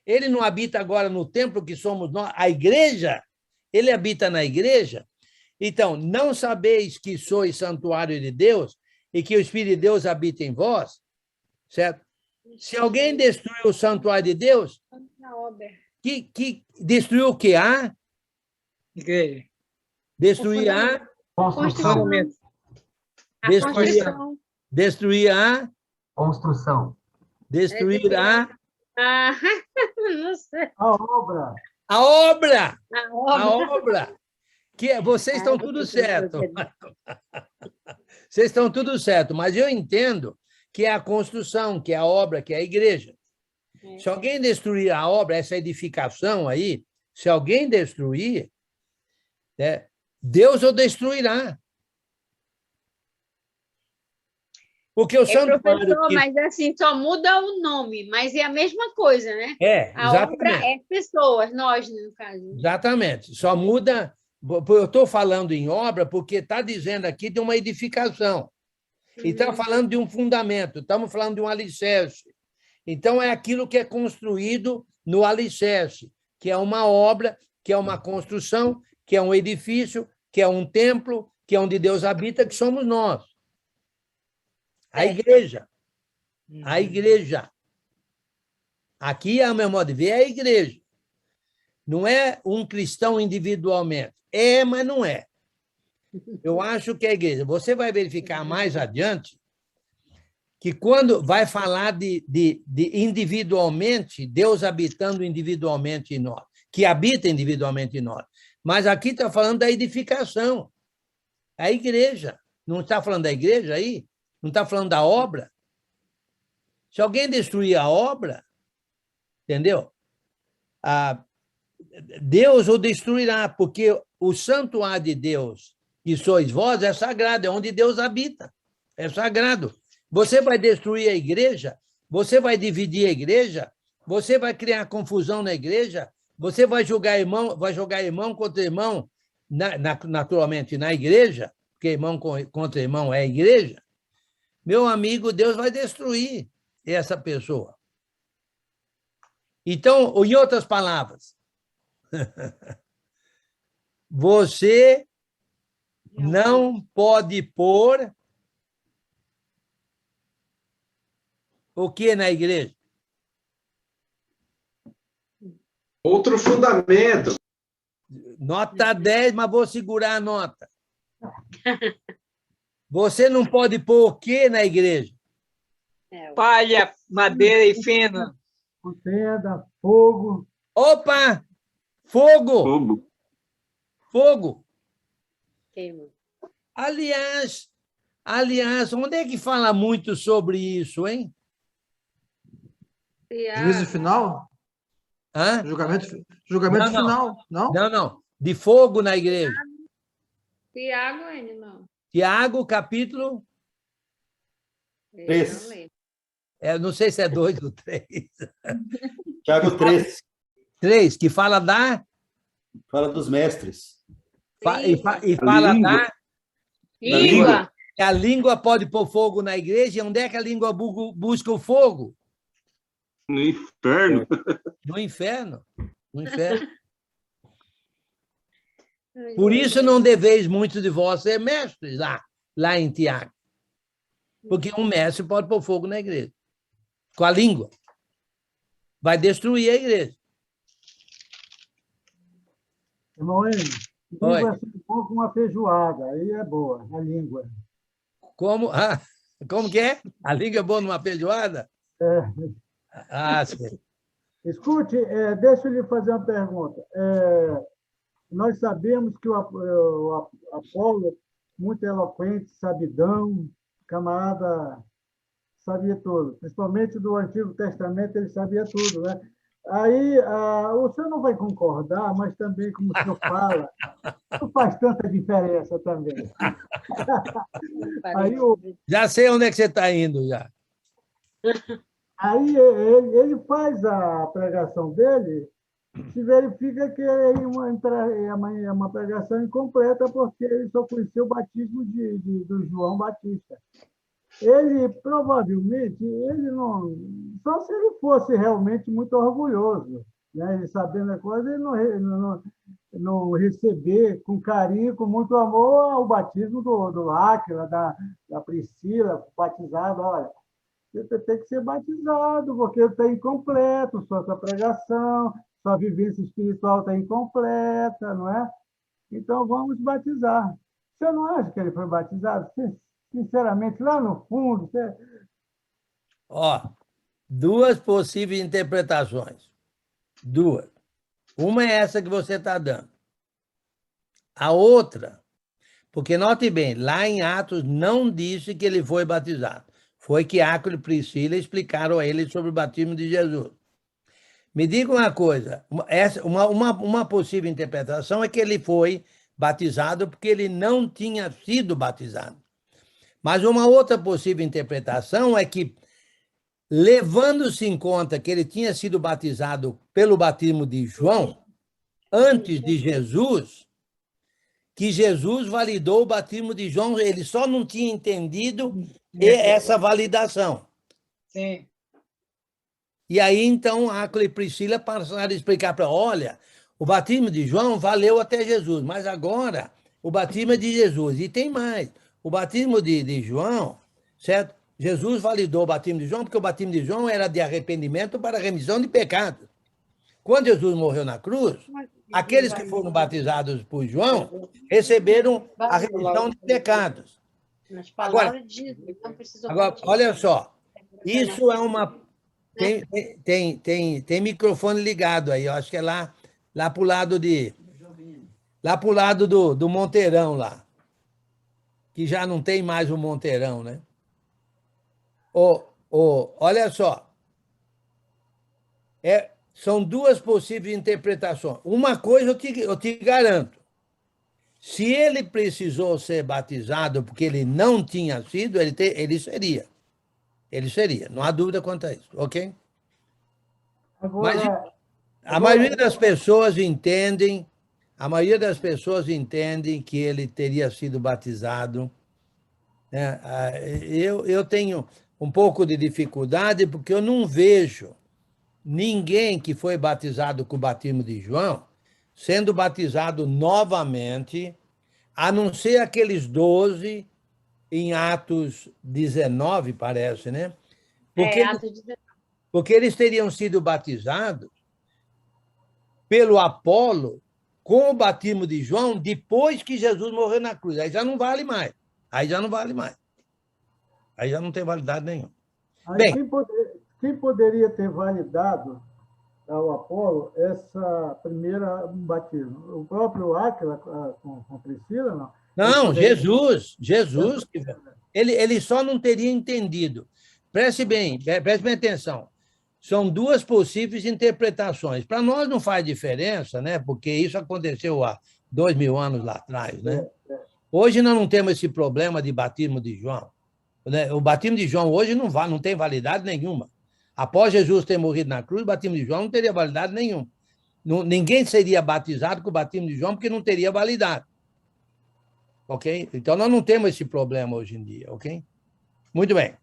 Ele não habita agora no templo que somos nós, a igreja. Ele habita na igreja. Então, não sabeis que sois santuário de Deus e que o Espírito de Deus habita em vós, certo? Se alguém destruiu o santuário de Deus, Na obra. que destruiu o que há? Igreja. Destruir a... Construção. Fundamento. A Destruir, construção. destruir a... Construção. Destruir a... Ah, não sei. A obra. A obra! A A obra. obra! Vocês estão tudo certo. Vocês estão tudo certo, mas eu entendo que é a construção, que é a obra, que é a igreja. Se alguém destruir a obra, essa edificação aí, se alguém destruir, Deus o destruirá. Porque o santuário... Professor, mas assim, só muda o nome, mas é a mesma coisa, né? A obra é pessoas, nós, no caso. Exatamente. Só muda... Eu estou falando em obra porque está dizendo aqui de uma edificação. E está falando de um fundamento, estamos falando de um alicerce. Então, é aquilo que é construído no alicerce, que é uma obra, que é uma construção, que é um edifício, que é um templo, que é onde Deus habita, que somos nós. A igreja. A igreja. Aqui, a meu modo de ver, é a igreja. Não é um cristão individualmente. É, mas não é. Eu acho que é a igreja. Você vai verificar mais adiante que quando vai falar de individualmente, Deus habitando individualmente em nós, que habita individualmente em nós. Mas aqui está falando da edificação. A igreja. Não está falando da igreja aí? Não está falando da obra? Se alguém destruir a obra, entendeu? Deus o destruirá, porque o santuário de Deus, que sois vós, é sagrado, é onde Deus habita, é sagrado. Você vai destruir a igreja, você vai dividir a igreja, você vai criar confusão na igreja, você vai jogar irmão contra irmão, naturalmente, na igreja, porque irmão contra irmão é a igreja. Meu amigo, Deus vai destruir essa pessoa. Então, em outras palavras, você não pode pôr o que na igreja? Outro fundamento. Nota 10, mas vou segurar a nota. Você não pode pôr o que na igreja? Palha, madeira e feno. Pedra, fogo. Opa! Fogo! Fogo! Queima. Aliás, onde é que fala muito sobre isso, hein? Juízo final? Hã? Julgamento final, não? Não. De fogo na igreja. Tiago, não. Tiago, capítulo 3. Não sei se é 2 ou 3. Tiago 3. 3, que fala Fala dos mestres. E fala língua. Língua. que a língua pode pôr fogo na igreja. E onde é que a língua busca o fogo? No inferno. No inferno. No inferno. Por isso não deveis muito de vós ser mestres lá em Tiago. Porque um mestre pode pôr fogo na igreja. Com a língua. Vai destruir a igreja. Irmão, língua é um pouco uma feijoada, aí é boa, a língua. Como que é? A língua é boa numa feijoada? Sim. Escute, deixa eu lhe fazer uma pergunta. Nós sabemos que o Apolo, muito eloquente, sabidão, camarada, sabia tudo. Principalmente do Antigo Testamento, ele sabia tudo, né? Aí, o senhor não vai concordar, mas também, como o senhor fala, não faz tanta diferença também. Aí, já sei onde é que você está indo, já. Aí ele faz a pregação dele, se verifica que é uma pregação incompleta, porque ele só conheceu o batismo do João Batista. Ele, provavelmente, só se ele fosse realmente muito orgulhoso, né? Ele sabendo a coisa, ele não receber com carinho, com muito amor, o batismo do Áquila, da Priscila, batizado. Olha, você tem que ser batizado, porque está incompleto, sua pregação, sua vivência espiritual está incompleta, não é? Então, vamos batizar. Você não acha que ele foi batizado? Sinceramente, lá no fundo... Duas possíveis interpretações. Duas. Uma é essa que você está dando. A outra, porque note bem, lá em Atos não disse que ele foi batizado. Foi que Áquila e Priscila explicaram a ele sobre o batismo de Jesus. Me diga uma coisa, uma possível interpretação é que ele foi batizado porque ele não tinha sido batizado. Mas uma outra possível interpretação é que, levando-se em conta que ele tinha sido batizado pelo batismo de João, antes de Jesus, que Jesus validou o batismo de João, ele só não tinha entendido essa validação. Sim. E aí, então, Áquila e Priscila passaram a explicar para olha, o batismo de João valeu até Jesus, mas agora o batismo é de Jesus. E tem mais, o batismo de João, certo? Jesus validou o batismo de João, porque o batismo de João era de arrependimento para remissão de pecados. Quando Jesus morreu na cruz, aqueles que foram batizados por João receberam a remissão de pecados. Agora, olha só, isso é uma... Tem microfone ligado aí, eu acho que é lá para o lado do Monteirão lá, que já não tem mais o Monteirão, né? Olha só, são duas possíveis interpretações. Uma coisa eu te garanto. Se ele precisou ser batizado porque ele não tinha sido, ele seria. Ele seria. Não há dúvida quanto a isso, ok? Agora, Mas a maioria das pessoas entendem, que ele teria sido batizado. Eu tenho um pouco de dificuldade porque eu não vejo ninguém que foi batizado com o batismo de João sendo batizado novamente, a não ser aqueles 12 em Atos 19, parece, né? Porque eles teriam sido batizados pelo Apolo com o batismo de João depois que Jesus morreu na cruz. Aí já não vale mais. Aí já não tem validade nenhuma. Bem, quem poderia ter validado ao Apolo essa primeira batismo? O próprio Áquila com Priscila, não? Não, Jesus. Ele só não teria entendido. Preste bem atenção. São duas possíveis interpretações. Para nós não faz diferença, né? Porque isso aconteceu há 2000 anos lá atrás, né? Hoje nós não temos esse problema de batismo de João. O batismo de João hoje não tem validade nenhuma. Após Jesus ter morrido na cruz, o batismo de João não teria validade nenhuma. Ninguém seria batizado com o batismo de João porque não teria validade. Ok? Então, nós não temos esse problema hoje em dia, ok? Muito bem.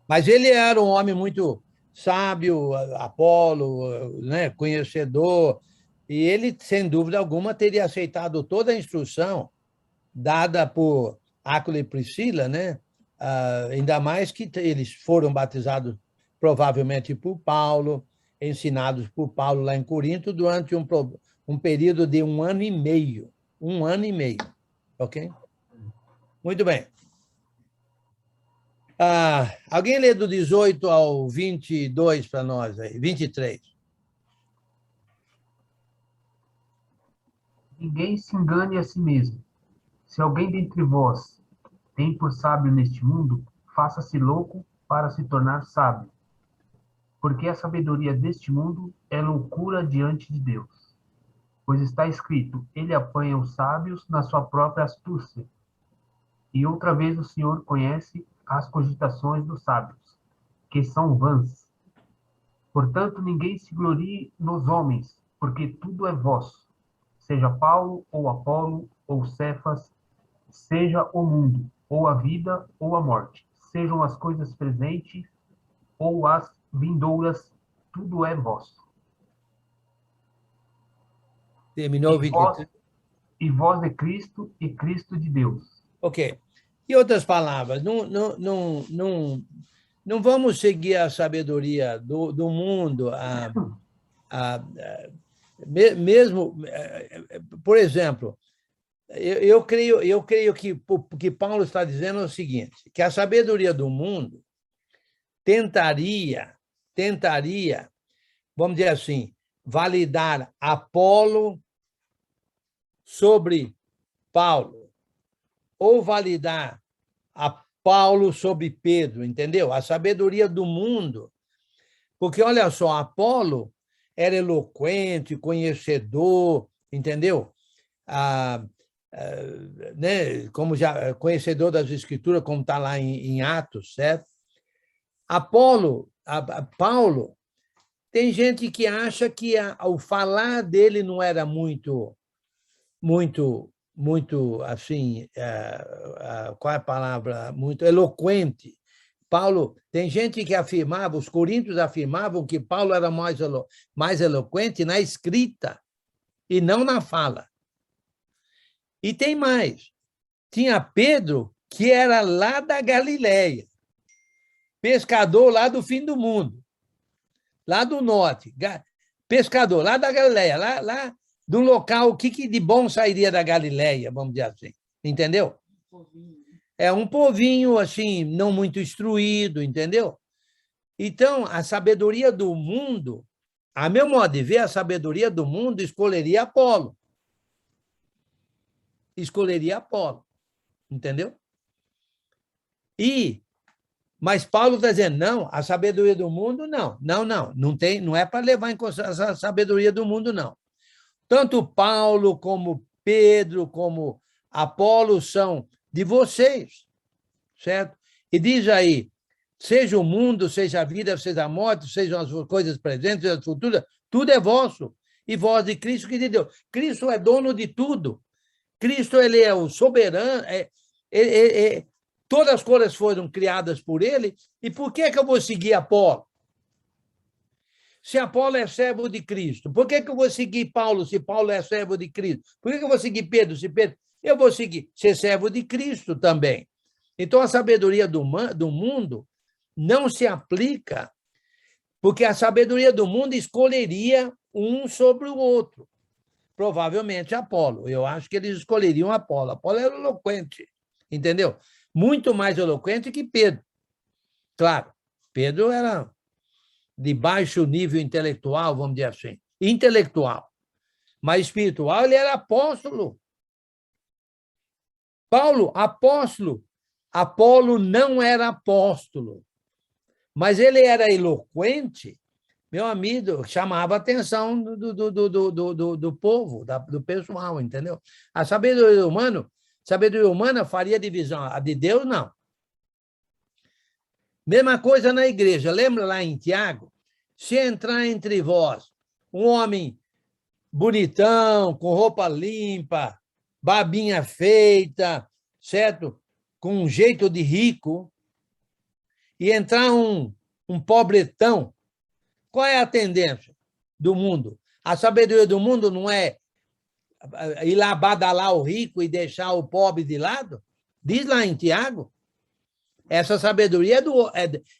Mas ele era um homem muito sábio, Apolo, né, conhecedor, e ele, sem dúvida alguma, teria aceitado toda a instrução dada por Áquila e Priscila, né? Ainda mais que eles foram batizados provavelmente por Paulo, ensinados por Paulo lá em Corinto, durante um período de 1 ano e meio. 1 ano e meio. Ok? Muito bem. Alguém lê do 18 ao 22 para nós aí? 23. Ninguém se engane a si mesmo. Se alguém dentre vós tem por sábio neste mundo, faça-se louco para se tornar sábio. Porque a sabedoria deste mundo é loucura diante de Deus. Pois está escrito, ele apanha os sábios na sua própria astúcia. E outra vez o Senhor conhece as cogitações dos sábios, que são vãs. Portanto, ninguém se glorie nos homens, porque tudo é vosso. Seja Paulo, ou Apolo, ou Cefas, seja o mundo, ou a vida, ou a morte. Sejam as coisas presentes, ou as vindouras, tudo é vosso. Terminou o 23. E vós de Cristo, e Cristo de Deus. Ok. Em outras palavras, não vamos seguir a sabedoria do mundo, mesmo, por exemplo, eu creio que Paulo está dizendo o seguinte, que a sabedoria do mundo tentaria, vamos dizer assim, validar Apolo sobre Paulo, ou validar a Paulo sobre Pedro, entendeu? A sabedoria do mundo. Porque, olha só, Apolo era eloquente, conhecedor, entendeu? Né? Como já conhecedor das Escrituras, como está lá em Atos, certo? Paulo, tem gente que acha que o falar dele não era muito assim, qual é a palavra? Muito eloquente. Paulo, tem gente que afirmava, os coríntios afirmavam que Paulo era mais eloquente na escrita e não na fala. E tem mais. Tinha Pedro, que era lá da Galileia, pescador lá do fim do mundo, lá do norte, pescador lá da Galileia, lá de um local, o que de bom sairia da Galileia, vamos dizer assim, entendeu? É um povinho, assim, não muito instruído, entendeu? Então, a sabedoria do mundo, a meu modo de ver, a sabedoria do mundo escolheria Apolo. Entendeu? Mas Paulo está dizendo, não, a sabedoria do mundo, não. Não é para levar em consideração a sabedoria do mundo, não. Tanto Paulo, como Pedro, como Apolo são de vocês, certo? E diz aí, seja o mundo, seja a vida, seja a morte, sejam as coisas presentes, seja as futuras, tudo é vosso. E vós de Cristo que de Deus. Cristo é dono de tudo. Cristo, ele é o soberano. Todas as coisas foram criadas por ele. E por que eu vou seguir Apolo? Se Apolo é servo de Cristo, por que eu vou seguir Paulo, se Paulo é servo de Cristo? Por que eu vou seguir Pedro, se Pedro... Eu vou seguir, ser servo de Cristo também. Então, a sabedoria do mundo não se aplica, porque a sabedoria do mundo escolheria um sobre o outro. Provavelmente Apolo. Eu acho que eles escolheriam Apolo. Apolo era eloquente, entendeu? Muito mais eloquente que Pedro. Claro, Pedro era de baixo nível intelectual, vamos dizer assim. Intelectual. Mas espiritual, ele era apóstolo. Paulo, apóstolo. Apolo não era apóstolo. Mas ele era eloquente, meu amigo, chamava a atenção do povo, do pessoal, entendeu? A sabedoria humana faria divisão. A de Deus, não. Mesma coisa na igreja. Lembra lá em Tiago? Se entrar entre vós um homem bonitão, com roupa limpa, babinha feita, certo? Com um jeito de rico, e entrar um pobretão, qual é a tendência do mundo? A sabedoria do mundo não é ir lá badalar o rico e deixar o pobre de lado? Diz lá em Tiago. Essa sabedoria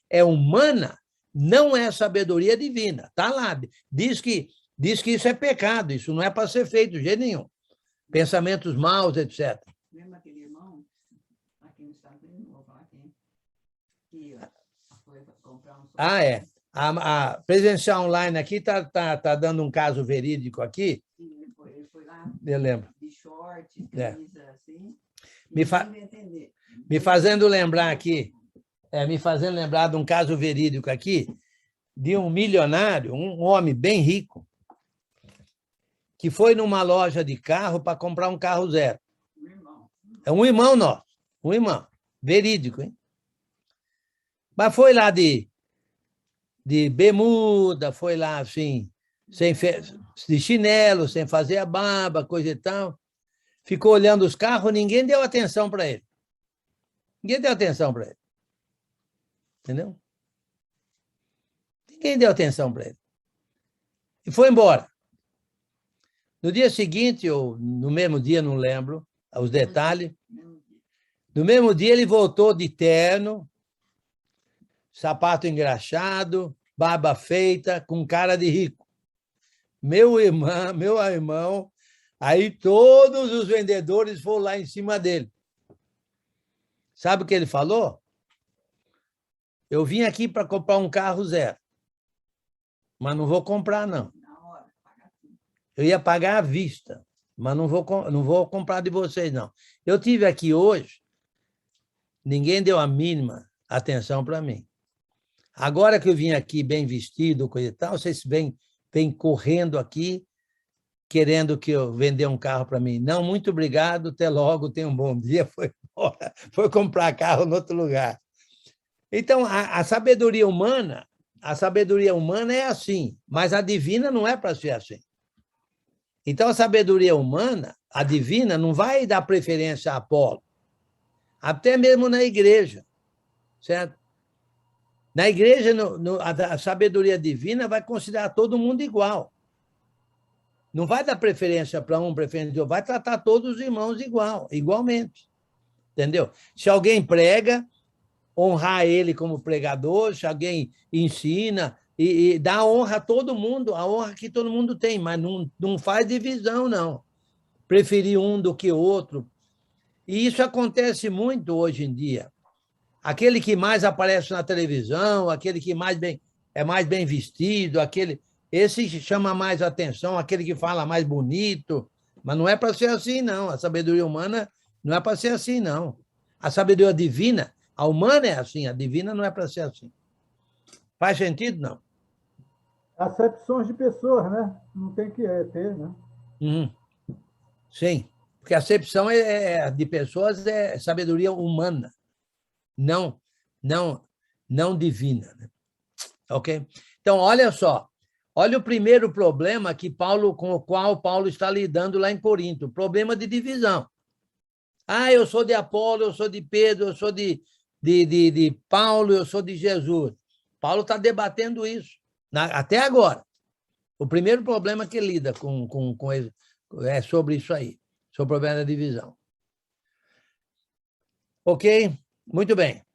é humana, não é sabedoria divina. Está lá. Diz que isso é pecado, isso não é para ser feito de jeito nenhum. Pensamentos maus, etc. Mesmo aquele irmão, aqui no Estados Unidos, vou falar aqui, que foi comprar um... É. A presencial online aqui está dando um caso verídico aqui. Sim, ele foi lá, eu lembro. De short, camisa assim. Me fazendo lembrar aqui, me fazendo lembrar de um caso verídico aqui, de um milionário, um homem bem rico, que foi numa loja de carro para comprar um carro zero. É um irmão nosso, um irmão, verídico, hein? Mas foi lá de bermuda, foi lá assim, de chinelo, sem fazer a barba, coisa e tal. Ficou olhando os carros, ninguém deu atenção para ele. Ninguém deu atenção para ele. Entendeu? Ninguém deu atenção para ele. E foi embora. No dia seguinte, ou no mesmo dia, não lembro os detalhes, no mesmo dia ele voltou de terno, sapato engraxado, barba feita, com cara de rico. Meu irmão, aí todos os vendedores foram lá em cima dele. Sabe o que ele falou? Eu vim aqui para comprar um carro zero, mas não vou comprar, não. Eu ia pagar à vista, mas não vou comprar de vocês, não. Eu tive aqui hoje, ninguém deu a mínima atenção para mim. Agora que eu vim aqui bem vestido, coisa e tal, vocês vêm correndo aqui, querendo que eu vender um carro para mim. Não, muito obrigado, até logo, tenha um bom dia, foi embora, foi comprar carro em outro lugar. Então, a sabedoria humana é assim, mas a divina não é para ser assim. Então, a sabedoria humana, a divina, não vai dar preferência a Apolo, até mesmo na igreja, certo? Na igreja, a sabedoria divina vai considerar todo mundo igual. Não vai dar preferência para um, preferência de outro, vai tratar todos os irmãos igualmente. Entendeu? Se alguém prega, honrar ele como pregador, se alguém ensina, e dá honra a todo mundo, a honra que todo mundo tem, mas não faz divisão, não. Preferir um do que outro. E isso acontece muito hoje em dia. Aquele que mais aparece na televisão, aquele que é mais bem vestido, esse chama mais atenção, aquele que fala mais bonito, mas não é para ser assim, não. A sabedoria humana não é para ser assim, não. A sabedoria divina A humana é assim, a divina não é para ser assim. Faz sentido, não? Acepções de pessoas, né? Não tem que ter, né? Sim, porque a acepção de pessoas é sabedoria humana, não divina. Né? Ok? Então, olha só. Olha o primeiro problema com o qual Paulo está lidando lá em Corinto, o problema de divisão. Eu sou de Apolo, eu sou de Pedro, eu sou de Paulo, eu sou de Jesus. Paulo está debatendo isso, até agora. O primeiro problema que lida com ele é sobre isso aí, sobre o problema da divisão. Ok? Muito bem.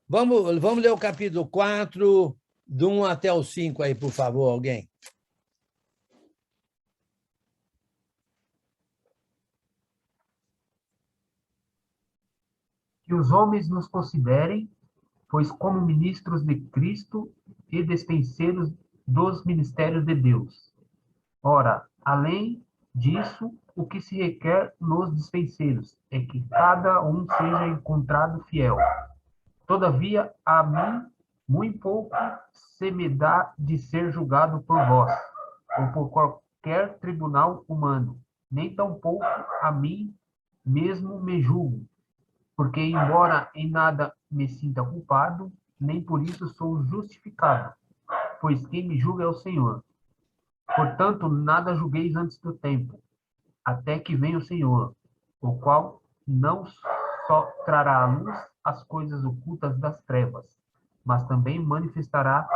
Vamos ler o capítulo 4, do 1 até o 5 aí, por favor, alguém. Que os homens nos considerem, pois como ministros de Cristo e dispenseiros dos ministérios de Deus. Ora, além disso, o que se requer nos dispenseiros é que cada um seja encontrado fiel. Todavia, a mim, muito pouco se me dá de ser julgado por vós, ou por qualquer tribunal humano, nem tampouco a mim mesmo me julgo, porque, embora em nada me sinta culpado, nem por isso sou justificado, pois quem me julga é o Senhor. Portanto, nada julgueis antes do tempo, até que venha o Senhor, o qual não só trará à luz as coisas ocultas das trevas, mas também manifestará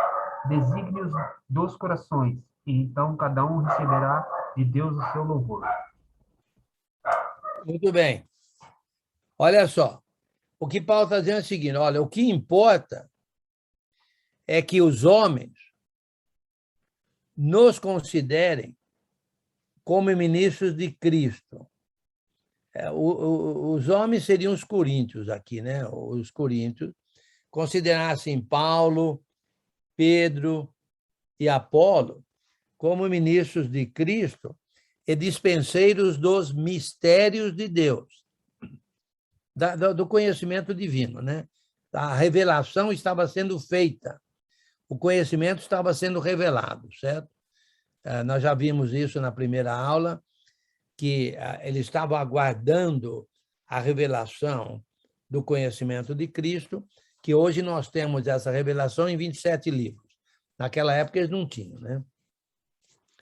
desígnios dos corações, e então cada um receberá de Deus o seu louvor. Muito bem. Olha só, o que Paulo está dizendo é o seguinte, olha, o que importa é que os homens nos considerem como ministros de Cristo. Os homens seriam os coríntios aqui, né? Os coríntios considerassem Paulo, Pedro e Apolo como ministros de Cristo e dispenseiros dos mistérios de Deus, do conhecimento divino, né? A revelação estava sendo feita, o conhecimento estava sendo revelado, certo? Nós já vimos isso na primeira aula, que ele estava aguardando a revelação do conhecimento de Cristo, que hoje nós temos essa revelação em 27 livros. Naquela época eles não tinham, né?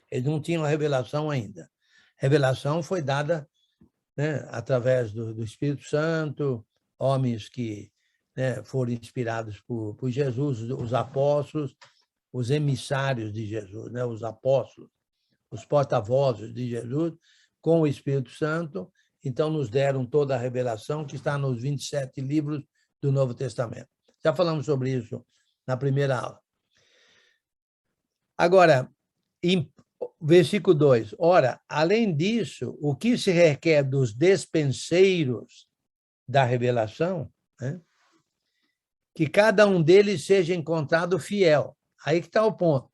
Eles não tinham a revelação ainda. A revelação foi dada, né, através do Espírito Santo, homens que, né, foram inspirados por Jesus, os apóstolos, os emissários de Jesus, né, os apóstolos, os porta-vozes de Jesus, com o Espírito Santo, então nos deram toda a revelação que está nos 27 livros do Novo Testamento. Já falamos sobre isso na primeira aula. Agora, em versículo 2, ora, além disso, o que se requer dos dispenseiros da revelação, né, que cada um deles seja encontrado fiel. Aí que está o ponto.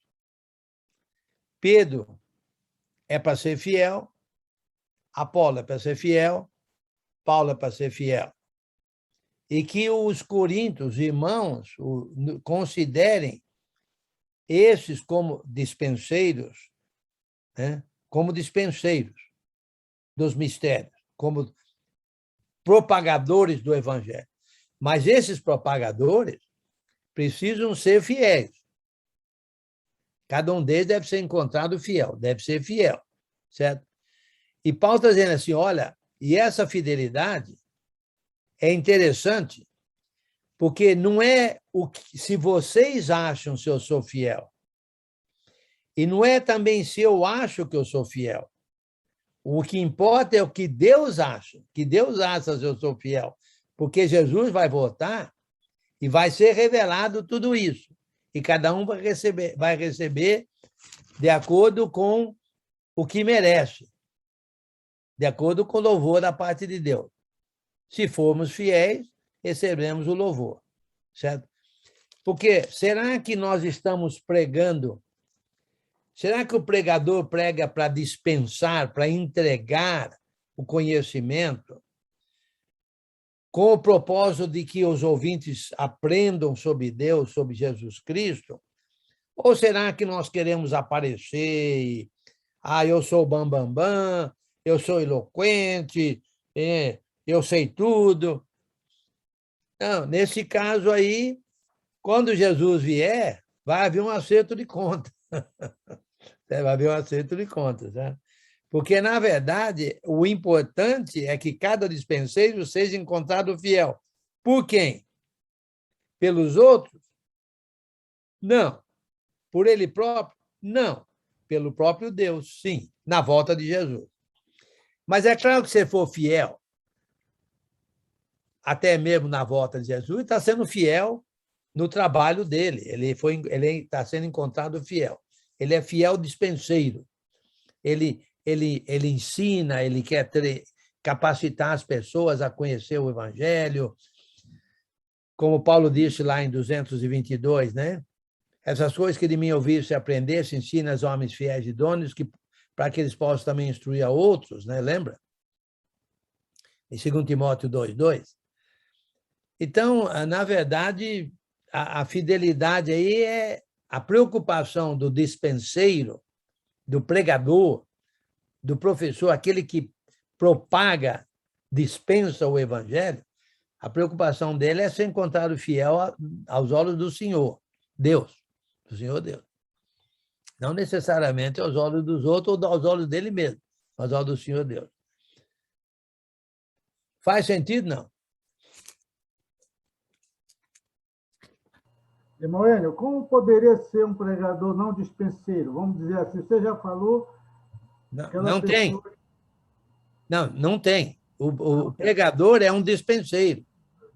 Pedro é para ser fiel, Apolo é para ser fiel, Paulo é para ser fiel. E que os coríntios, irmãos, considerem esses como dispenseiros, né? Como dispenseiros dos mistérios, como propagadores do evangelho. Mas esses propagadores precisam ser fiéis. Cada um deles deve ser encontrado fiel, deve ser fiel, certo? E Paulo está dizendo assim, olha, e essa fidelidade é interessante, porque não é se vocês acham se eu sou fiel, e não é também se eu acho que eu sou fiel. O que importa é o que Deus acha, que Deus acha se eu sou fiel, porque Jesus vai voltar e vai ser revelado tudo isso. E cada um vai receber de acordo com o que merece, de acordo com o louvor da parte de Deus. Se formos fiéis, receberemos o louvor, certo? Porque será que nós estamos pregando? Será que o pregador prega para dispensar, para entregar o conhecimento com o propósito de que os ouvintes aprendam sobre Deus, sobre Jesus Cristo? Ou será que nós queremos aparecer e, eu sou bambambam, eu sou eloquente, eu sei tudo? Não, nesse caso aí, quando Jesus vier, vai haver um acerto de contas. Vai haver um acerto de contas, né? Porque, na verdade, o importante é que cada dispenseiro seja encontrado fiel. Por quem? Pelos outros? Não. Por ele próprio? Não. Pelo próprio Deus, sim, na volta de Jesus. Mas é claro que se for fiel, até mesmo na volta de Jesus, está sendo fiel no trabalho dele. Ele está sendo encontrado fiel. Ele é fiel dispenseiro. Ele ensina, ele quer capacitar as pessoas a conhecer o Evangelho. Como Paulo disse lá em 222, né? Essas coisas que de mim ouvisse e aprendesse, ensina aos homens fiéis e idôneos, para que eles possam também instruir a outros, né? Lembra? Em 2 Timóteo 2:2. Então, na verdade, a fidelidade aí é a preocupação do dispenseiro, do pregador, do professor, aquele que propaga, dispensa o Evangelho. A preocupação dele é ser encontrado fiel aos olhos do Senhor, Deus, do Senhor Deus. Não necessariamente aos olhos dos outros ou aos olhos dele mesmo, mas aos olhos do Senhor Deus. Faz sentido, não? Irmão Enio, como poderia ser um pregador não dispenseiro? Vamos dizer assim, você já falou... Não tem. Não tem. O pregador é um dispenseiro.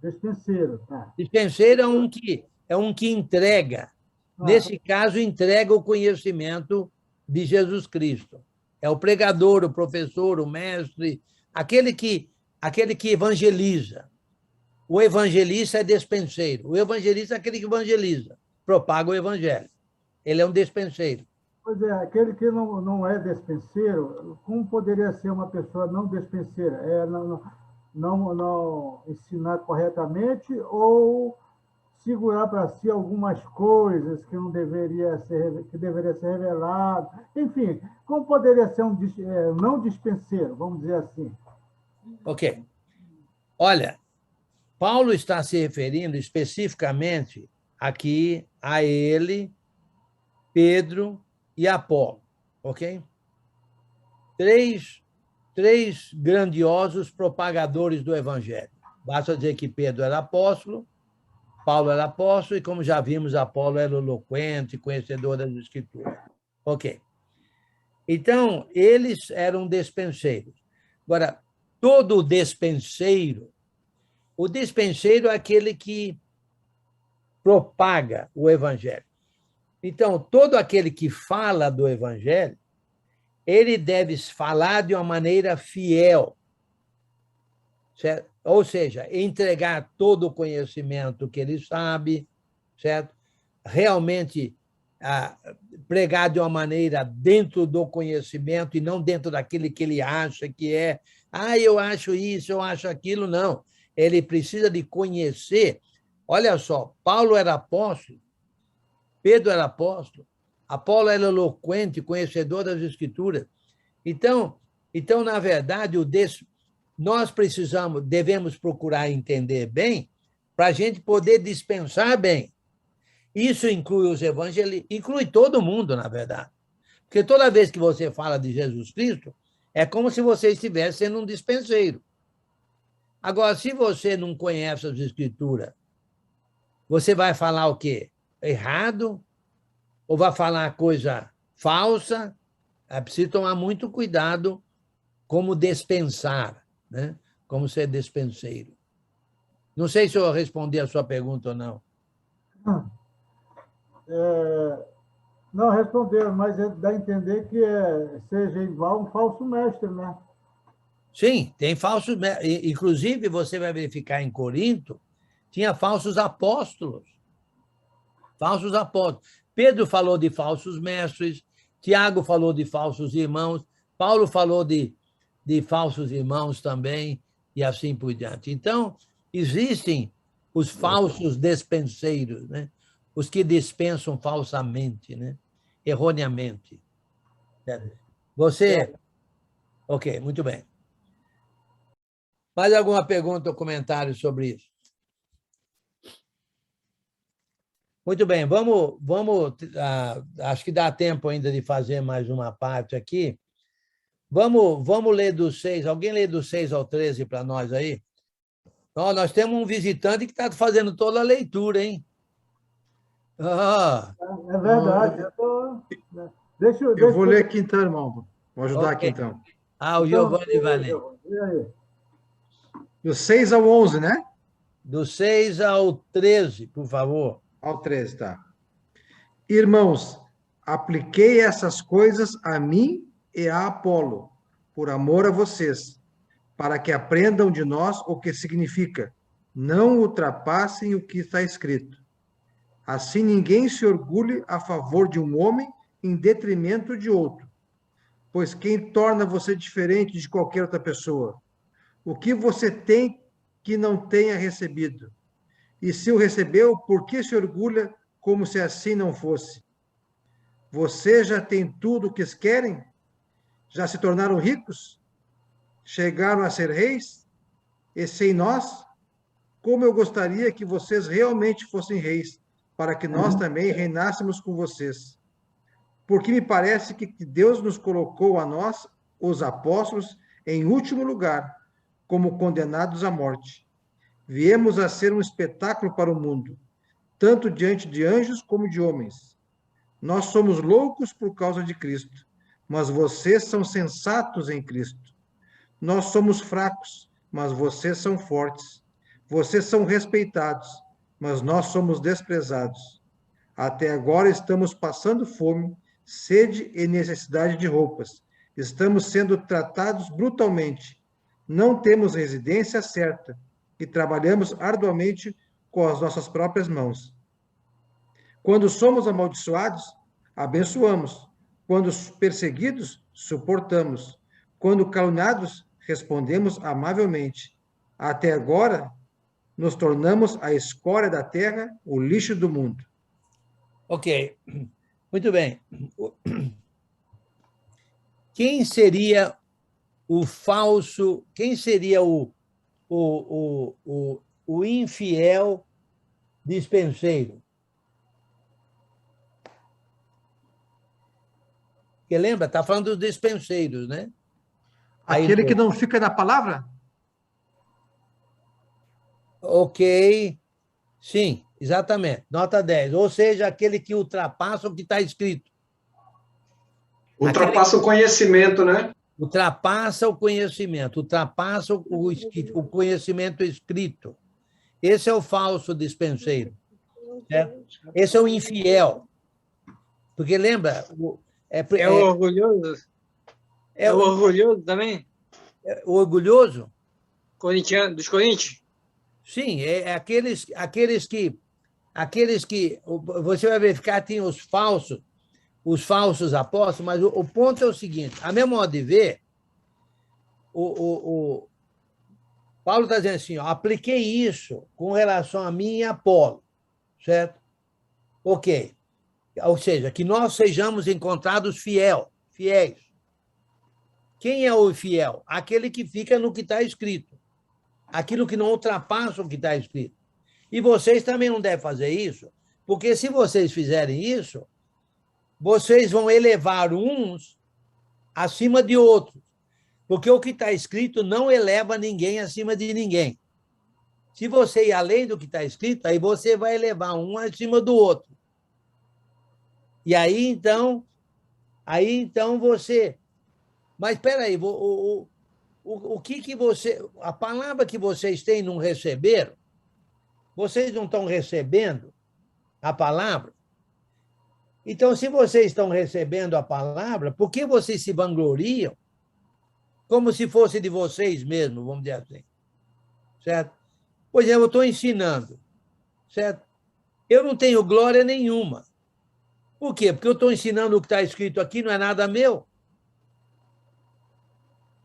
Dispenseiro, tá. Dispenseiro é um que entrega. Nesse caso, entrega o conhecimento de Jesus Cristo. É o pregador, o professor, o mestre, aquele que evangeliza. O evangelista é dispenseiro. O evangelista é aquele que evangeliza, propaga o evangelho. Ele é um dispenseiro. Pois é, aquele que não é dispenseiro, como poderia ser uma pessoa não dispenseira? Não ensinar corretamente ou segurar para si algumas coisas que deveria ser revelado? Enfim, como poderia ser um não dispenseiro, vamos dizer assim? Ok. Olha, Paulo está se referindo especificamente aqui a ele, Pedro e Apolo, ok? Três grandiosos propagadores do Evangelho. Basta dizer que Pedro era apóstolo, Paulo era apóstolo e, como já vimos, Apolo era eloquente, conhecedor das Escrituras. Ok. Então, eles eram despenseiros. Agora, todo dispenseiro, o dispenseiro é aquele que propaga o Evangelho. Então, todo aquele que fala do Evangelho, ele deve falar de uma maneira fiel, certo? Ou seja, entregar todo o conhecimento que ele sabe, certo? Realmente pregar de uma maneira dentro do conhecimento e não dentro daquele que ele acha que é. Eu acho isso, eu acho aquilo. Não. Ele precisa de conhecer. Olha só, Paulo era apóstolo, Pedro era apóstolo, Apolo era eloquente, conhecedor das Escrituras. Então, na verdade, nós devemos procurar entender bem para a gente poder dispensar bem. Isso inclui os evangelistas, inclui todo mundo, na verdade. Porque toda vez que você fala de Jesus Cristo, é como se você estivesse sendo um dispenseiro. Agora, se você não conhece as Escrituras, você vai falar o quê? Errado? Ou vai falar coisa falsa? É preciso tomar muito cuidado como dispensar, né? Como ser dispenseiro. Não sei se eu respondi a sua pergunta ou não. Não respondeu, mas dá a entender que seja igual um falso mestre, né? Sim, tem falsos mestres. Inclusive, você vai verificar em Corinto, tinha falsos apóstolos. Falsos apóstolos. Pedro falou de falsos mestres, Tiago falou de falsos irmãos, Paulo falou de falsos irmãos também, e assim por diante. Então, Existem os falsos despenseiros, né? Os que dispensam falsamente, né? Erroneamente. Você... Ok, muito bem. Mais alguma pergunta ou comentário sobre isso? Muito bem, acho que dá tempo ainda de fazer mais uma parte aqui. Vamos ler do 6. Alguém lê do 6 ao 13 para nós aí? Nós temos um visitante que está fazendo toda a leitura, hein? É verdade. Eu vou ler aqui então, irmão. Vou ajudar aqui então. O Giovanni vai ler. Do 6 ao 11, né? Do 6 ao 13, por favor. Ao 13, tá. Irmãos, apliquei essas coisas a mim e a Apolo, por amor a vocês, para que aprendam de nós o que significa: não ultrapassem o que está escrito. Assim ninguém se orgulhe a favor de um homem em detrimento de outro. Pois quem torna você diferente de qualquer outra pessoa? O que você tem que não tenha recebido? E se o recebeu, por que se orgulha como se assim não fosse? Você já tem tudo o que querem? Já se tornaram ricos? Chegaram a ser reis? E sem nós? Como eu gostaria que vocês realmente fossem reis, para que nós também reinássemos com vocês. Porque me parece que Deus nos colocou a nós, os apóstolos, em último lugar, como condenados à morte. Viemos a ser um espetáculo para o mundo, tanto diante de anjos como de homens. Nós somos loucos por causa de Cristo, mas vocês são sensatos em Cristo. Nós somos fracos, mas vocês são fortes. Vocês são respeitados, mas nós somos desprezados. Até agora estamos passando fome, sede e necessidade de roupas. Estamos sendo tratados brutalmente. Não temos residência certa e trabalhamos arduamente com as nossas próprias mãos. Quando somos amaldiçoados, abençoamos. Quando perseguidos, suportamos. Quando caluniados, respondemos amavelmente. Até agora, nos tornamos a escória da terra, o lixo do mundo. Ok, muito bem. Quem seria o falso, quem seria o infiel dispenseiro? Porque lembra, está falando dos dispenseiros, né? Aquele que não fica na palavra? Ok, sim, exatamente, nota 10. Ou seja, aquele que ultrapassa o que está escrito. Ultrapassa o conhecimento, né? Ultrapassa o conhecimento, ultrapassa o conhecimento escrito. Esse é o falso dispenseiro. Certo? Esse é o infiel. Porque lembra... É o orgulhoso? É o orgulhoso também? O orgulhoso? Dos Coríntios? Sim, é aqueles que você vai verificar, tem os falsos apóstolos, mas o ponto é o seguinte: a meu modo de ver, o Paulo está dizendo assim, apliquei isso com relação a mim e a Apolo, certo? Ok. Ou seja, que nós sejamos encontrados fiéis. Quem é o fiel? Aquele que fica no que está escrito. Aquilo que não ultrapassa o que está escrito. E vocês também não devem fazer isso, porque se vocês fizerem isso, vocês vão elevar uns acima de outros, porque o que está escrito não eleva ninguém acima de ninguém. Se você ir além do que está escrito, aí você vai elevar um acima do outro. E aí, então você... Mas, espera aí, o que você... A palavra que vocês têm não receberam, vocês não estão recebendo a palavra? Então, se vocês estão recebendo a palavra, por que vocês se vangloriam como se fosse de vocês mesmos, vamos dizer assim? Certo? Pois é, eu estou ensinando, certo? Eu não tenho glória nenhuma. Por quê? Porque eu estou ensinando o que está escrito aqui, não é nada meu.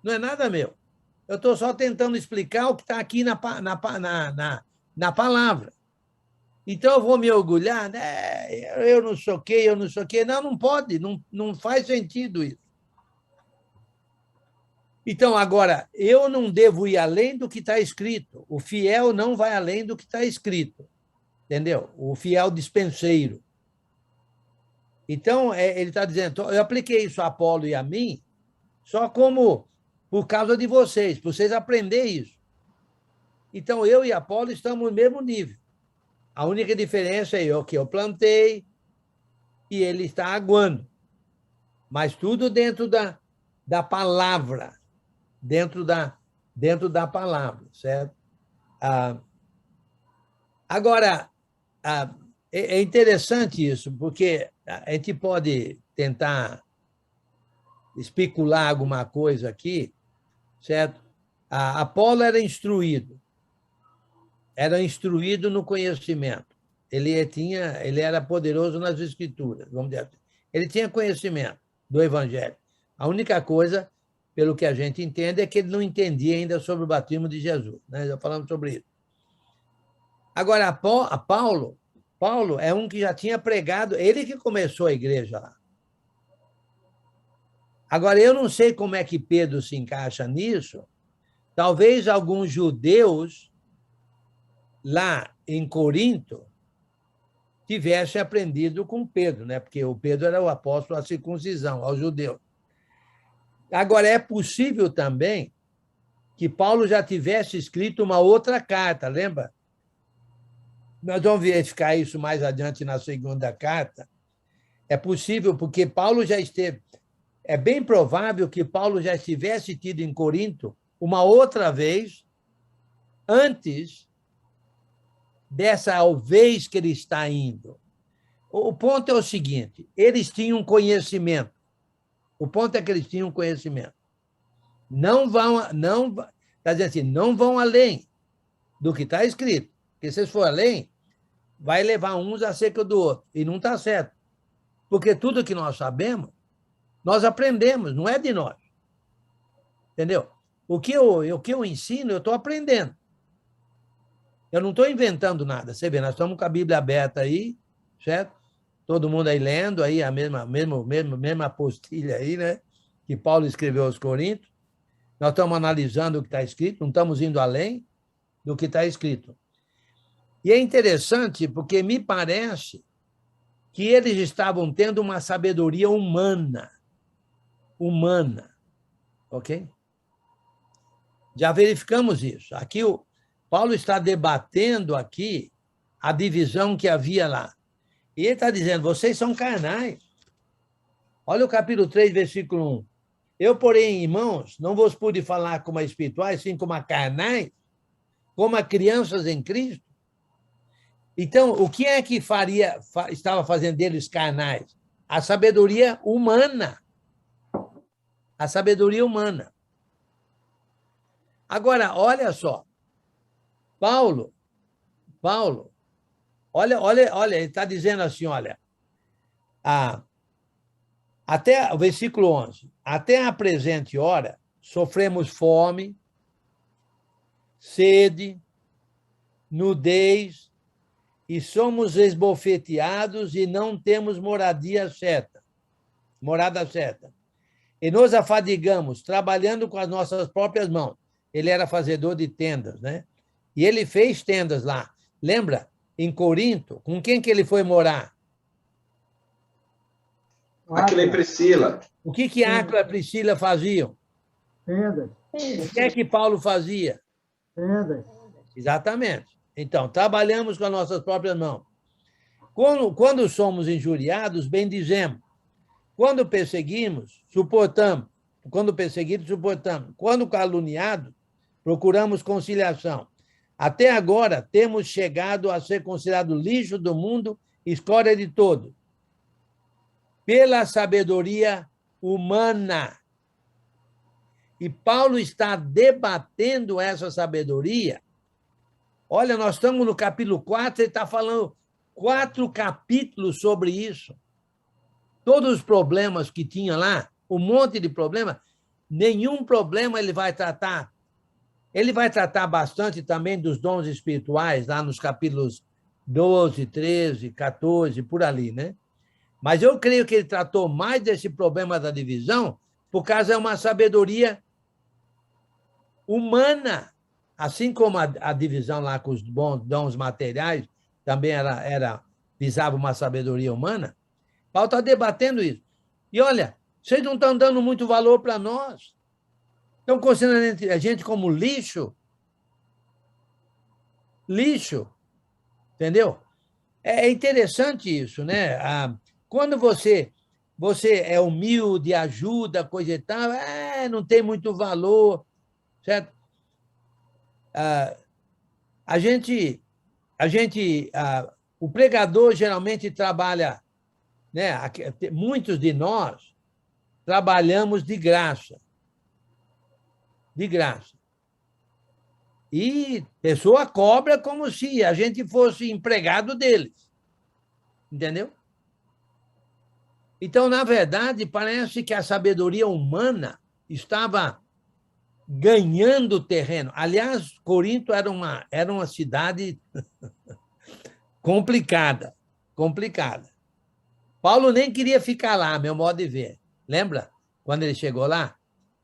Não é nada meu. Eu estou só tentando explicar o que está aqui na palavra. Então, eu vou me orgulhar, né? Eu não sei o quê, eu não sei o quê. Não, não pode, não faz sentido isso. Então, agora, eu não devo ir além do que está escrito. O fiel não vai além do que está escrito. Entendeu? O fiel dispenseiro. Então, ele está dizendo, eu apliquei isso a Apolo e a mim, só como por causa de vocês, para vocês aprenderem isso. Então, eu e Apolo estamos no mesmo nível. A única diferença é que eu plantei e ele está aguando. Mas tudo dentro da palavra. Dentro da palavra, certo? Agora, é interessante isso, porque a gente pode tentar especular alguma coisa aqui, certo? Apolo era instruído no conhecimento. Ele era poderoso nas escrituras, vamos dizer assim. Ele tinha conhecimento do evangelho. A única coisa, pelo que a gente entende, é que ele não entendia ainda sobre o batismo de Jesus, né? Já falamos sobre isso. Agora, Paulo é um que já tinha pregado, ele que começou a igreja lá. Agora, eu não sei como é que Pedro se encaixa nisso. Talvez alguns judeus lá em Corinto tivessem aprendido com Pedro, né? Porque o Pedro era o apóstolo da circuncisão aos judeus. Agora, é possível também que Paulo já tivesse escrito uma outra carta, lembra? Nós vamos verificar isso mais adiante na segunda carta. É possível, porque Paulo já esteve... É bem provável que Paulo já estivesse tido em Corinto uma outra vez, antes dessa vez que ele está indo. O ponto é o seguinte, eles tinham conhecimento. O ponto é que eles tinham conhecimento. Não vão além do que está escrito. Porque se for além, vai levar uns a seca do outro. E não está certo. Porque tudo que nós sabemos, nós aprendemos, não é de nós. Entendeu? O que eu ensino, eu estou aprendendo. Eu não estou inventando nada. Você vê, nós estamos com a Bíblia aberta aí, certo? Todo mundo aí lendo aí a mesma apostilha aí, né? Que Paulo escreveu aos Coríntios. Nós estamos analisando o que está escrito, não estamos indo além do que está escrito. E é interessante porque me parece que eles estavam tendo uma sabedoria humana, ok? Já verificamos isso. Aqui o Paulo está debatendo aqui a divisão que havia lá. E ele está dizendo, vocês são carnais. Olha o capítulo 3, versículo 1. Eu, porém, irmãos, não vos pude falar como a espirituais, sim como a carnais, como a crianças em Cristo. Então, o que é que estava fazendo deles carnais? A sabedoria humana. A sabedoria humana. Agora, olha só. Paulo, olha, ele está dizendo assim, olha, até o versículo 11, até a presente hora, sofremos fome, sede, nudez, e somos esbofeteados e não temos morada certa. E nos afadigamos, trabalhando com as nossas próprias mãos. Ele era fazedor de tendas, né? E ele fez tendas lá. Lembra? Em Corinto, com quem que ele foi morar? Aquila e Priscila. O que Áquila e Priscila faziam? Tendas. O que é que Paulo fazia? Tendas. Exatamente. Então, trabalhamos com as nossas próprias mãos. Quando somos injuriados, bendizemos. Quando perseguimos, suportamos. Quando perseguidos, suportamos. Quando caluniados, procuramos conciliação. Até agora, temos chegado a ser considerado lixo do mundo, escória de todo. Pela sabedoria humana. E Paulo está debatendo essa sabedoria. Olha, nós estamos no capítulo 4, ele está falando 4 capítulos sobre isso. Todos os problemas que tinha lá, um monte de problemas, nenhum problema ele vai tratar Ele vai tratar bastante também dos dons espirituais, lá nos capítulos 12, 13, 14, por ali, né? Mas eu creio que ele tratou mais desse problema da divisão por causa de uma sabedoria humana, assim como a divisão lá com os dons materiais também visava uma sabedoria humana. Paulo está debatendo isso. E olha, vocês não estão dando muito valor para nós. Estão considerando a gente como lixo. Lixo. Entendeu? É interessante isso, né? Quando você é humilde, ajuda, coisa e tal, não tem muito valor, certo? O pregador geralmente trabalha, né? Muitos de nós trabalhamos de graça. De graça. E a pessoa cobra como se a gente fosse empregado deles. Entendeu? Então, na verdade, parece que a sabedoria humana estava ganhando terreno. Aliás, Corinto era uma cidade complicada. Paulo nem queria ficar lá, meu modo de ver. Lembra? Quando ele chegou lá,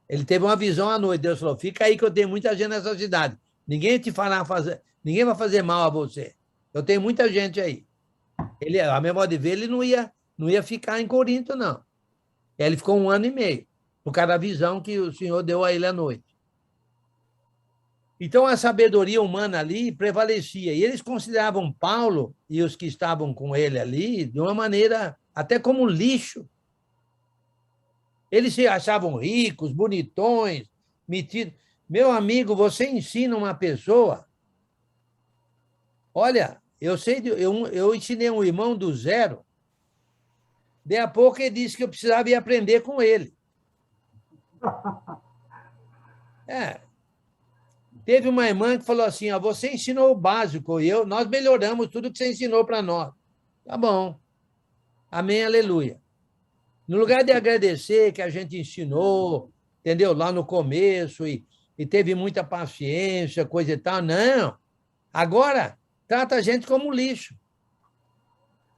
ele teve uma visão à noite. Deus falou, fica aí que eu tenho muita gente nessa cidade. Ninguém vai fazer mal a você. Eu tenho muita gente aí. A meu modo de ver, ele não ia ficar em Corinto, não. Ele ficou 1 ano e meio, por causa da visão que o Senhor deu a ele à noite. Então, a sabedoria humana ali prevalecia. E eles consideravam Paulo e os que estavam com ele ali de uma maneira até como lixo. Eles se achavam ricos, bonitões, metidos. Meu amigo, você ensina uma pessoa... Olha, eu ensinei um irmão do zero. Daí a pouco ele disse que eu precisava ir aprender com ele. Teve uma irmã que falou assim, você ensinou o básico, nós melhoramos tudo que você ensinou para nós. Tá bom. Amém, aleluia. No lugar de agradecer que a gente ensinou, entendeu? Lá no começo, e teve muita paciência, coisa e tal, não. Agora, trata a gente como lixo.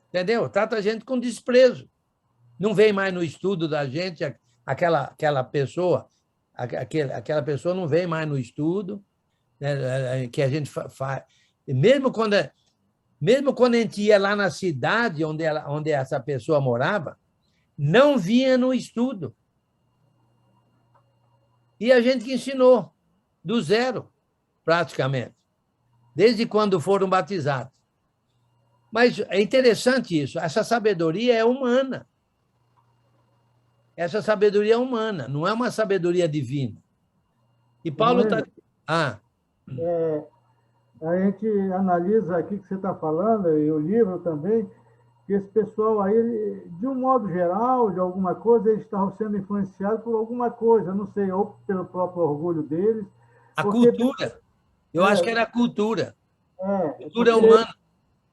Entendeu? Trata a gente com desprezo. Não vem mais no estudo da gente, aquela pessoa não vem mais no estudo, né, que a gente faz. Mesmo quando a gente ia lá na cidade onde essa pessoa morava, não vinha no estudo. E a gente que ensinou, do zero, praticamente, desde quando foram batizados. Mas é interessante isso, essa sabedoria é humana. Essa sabedoria é humana, não é uma sabedoria divina. E Paulo está... A gente analisa aqui o que você está falando, e o livro também, que esse pessoal aí, de um modo geral, de alguma coisa, eles estavam sendo influenciados por alguma coisa, não sei, ou pelo próprio orgulho deles. A cultura. Eu acho que era a cultura. Cultura humana.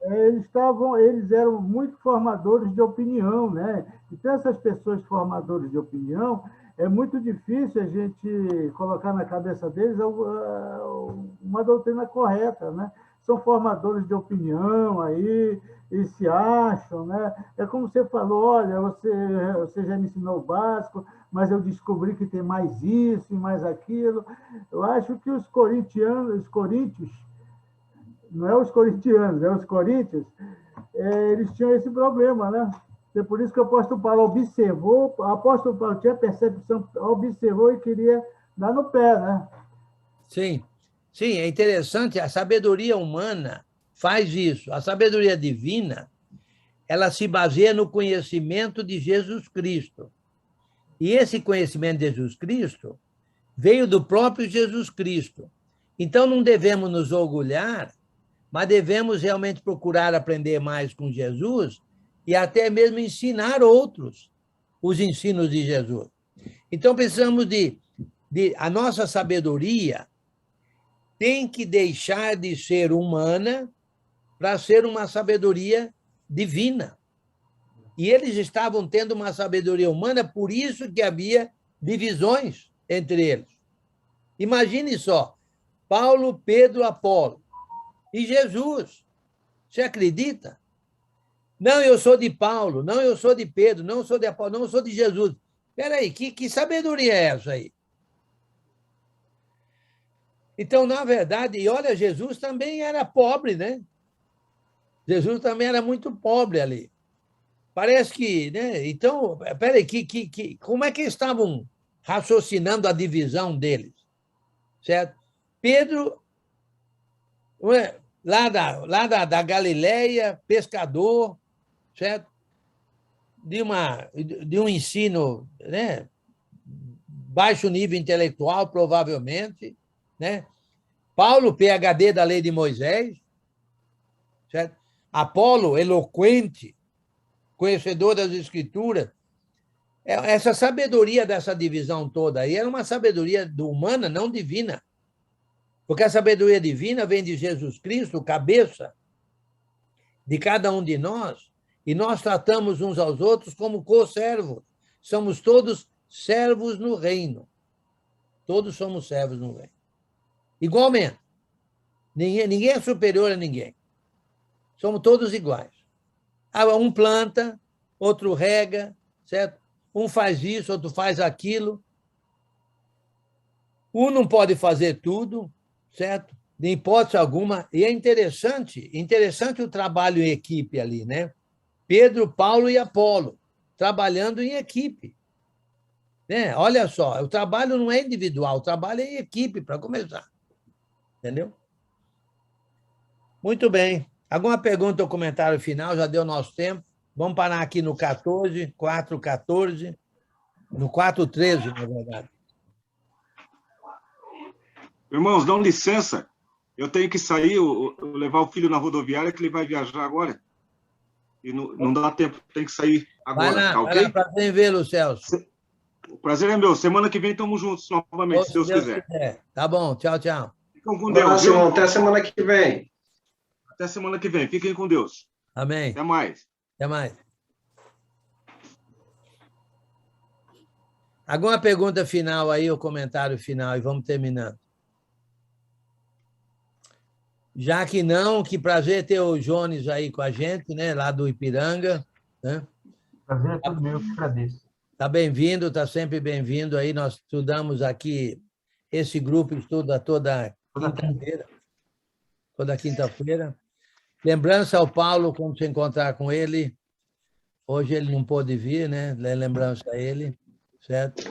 Eles eram muito formadores de opinião, né? Então, essas pessoas formadoras de opinião, é muito difícil a gente colocar na cabeça deles uma doutrina correta, né? São formadores de opinião aí, e se acham, né? É como você falou, olha, você já me ensinou o básico, mas eu descobri que tem mais isso e mais aquilo. Eu acho que os coríntios, não é os corintianos, é os coríntios, eles tinham esse problema, né? É por isso que o apóstolo Paulo observou, o apóstolo Paulo tinha percepção, observou e queria dar no pé, né? Sim, é interessante, a sabedoria humana faz isso. A sabedoria divina, ela se baseia no conhecimento de Jesus Cristo. E esse conhecimento de Jesus Cristo veio do próprio Jesus Cristo. Então, não devemos nos orgulhar, mas devemos realmente procurar aprender mais com Jesus e até mesmo ensinar outros os ensinos de Jesus. Então, precisamos a nossa sabedoria tem que deixar de ser humana para ser uma sabedoria divina. E eles estavam tendo uma sabedoria humana, por isso que havia divisões entre eles. Imagine só, Paulo, Pedro, Apolo. E Jesus. Você acredita? Não, eu sou de Paulo. Não, eu sou de Pedro. Não, eu sou de Apolo. Não, eu sou de Jesus. Espera aí, que sabedoria é essa aí? Então, na verdade, e olha, Jesus também era pobre, né? Jesus também era muito pobre ali. Parece que, né? Então, peraí, como é que eles estavam raciocinando a divisão deles? Certo? Pedro, lá da Galileia, pescador, certo? De um ensino, né? Baixo nível intelectual, provavelmente, né? Paulo, PhD da lei de Moisés, certo? Apolo, eloquente, conhecedor das Escrituras. Essa sabedoria dessa divisão toda aí era uma sabedoria humana, não divina. Porque a sabedoria divina vem de Jesus Cristo, cabeça de cada um de nós, e nós tratamos uns aos outros como co-servos. Somos todos servos no reino. Todos somos servos no reino. Igualmente. Ninguém é superior a ninguém. Somos todos iguais. Um planta, outro rega, certo? Um faz isso, outro faz aquilo. Um não pode fazer tudo, certo? De hipótese alguma. E é interessante o trabalho em equipe ali, né? Pedro, Paulo e Apolo, trabalhando em equipe. Né? Olha só, o trabalho não é individual, o trabalho é em equipe, para começar. Entendeu? Muito bem. Alguma pergunta ou comentário final? Já deu nosso tempo. Vamos parar aqui no 14, 4:14, no 4:13, na verdade. Irmãos, dão licença. Eu tenho que sair, levar o filho na rodoviária, que ele vai viajar agora. E não dá tempo, tem que sair agora. Vai lá, tá ok? prazer em vê-lo, Celso. O prazer é meu. Semana que vem estamos juntos novamente, se Deus quiser. Tá bom, tchau, tchau. Ficam com Deus. Simão, até semana que vem. Até semana que vem. Fiquem com Deus. Amém. Até mais. Até mais. Alguma pergunta final aí, ou comentário final, e vamos terminando. Já que não, que prazer ter o Jones aí com a gente, né? Lá do Ipiranga. Né? Prazer é todo meu, eu que agradeço. Está bem-vindo, está sempre bem-vindo aí. Nós estudamos aqui, esse grupo estuda toda quinta-feira. Toda quinta-feira. Lembrança ao Paulo, quando se encontrar com ele. Hoje ele não pôde vir, né? Lembrança a ele, certo?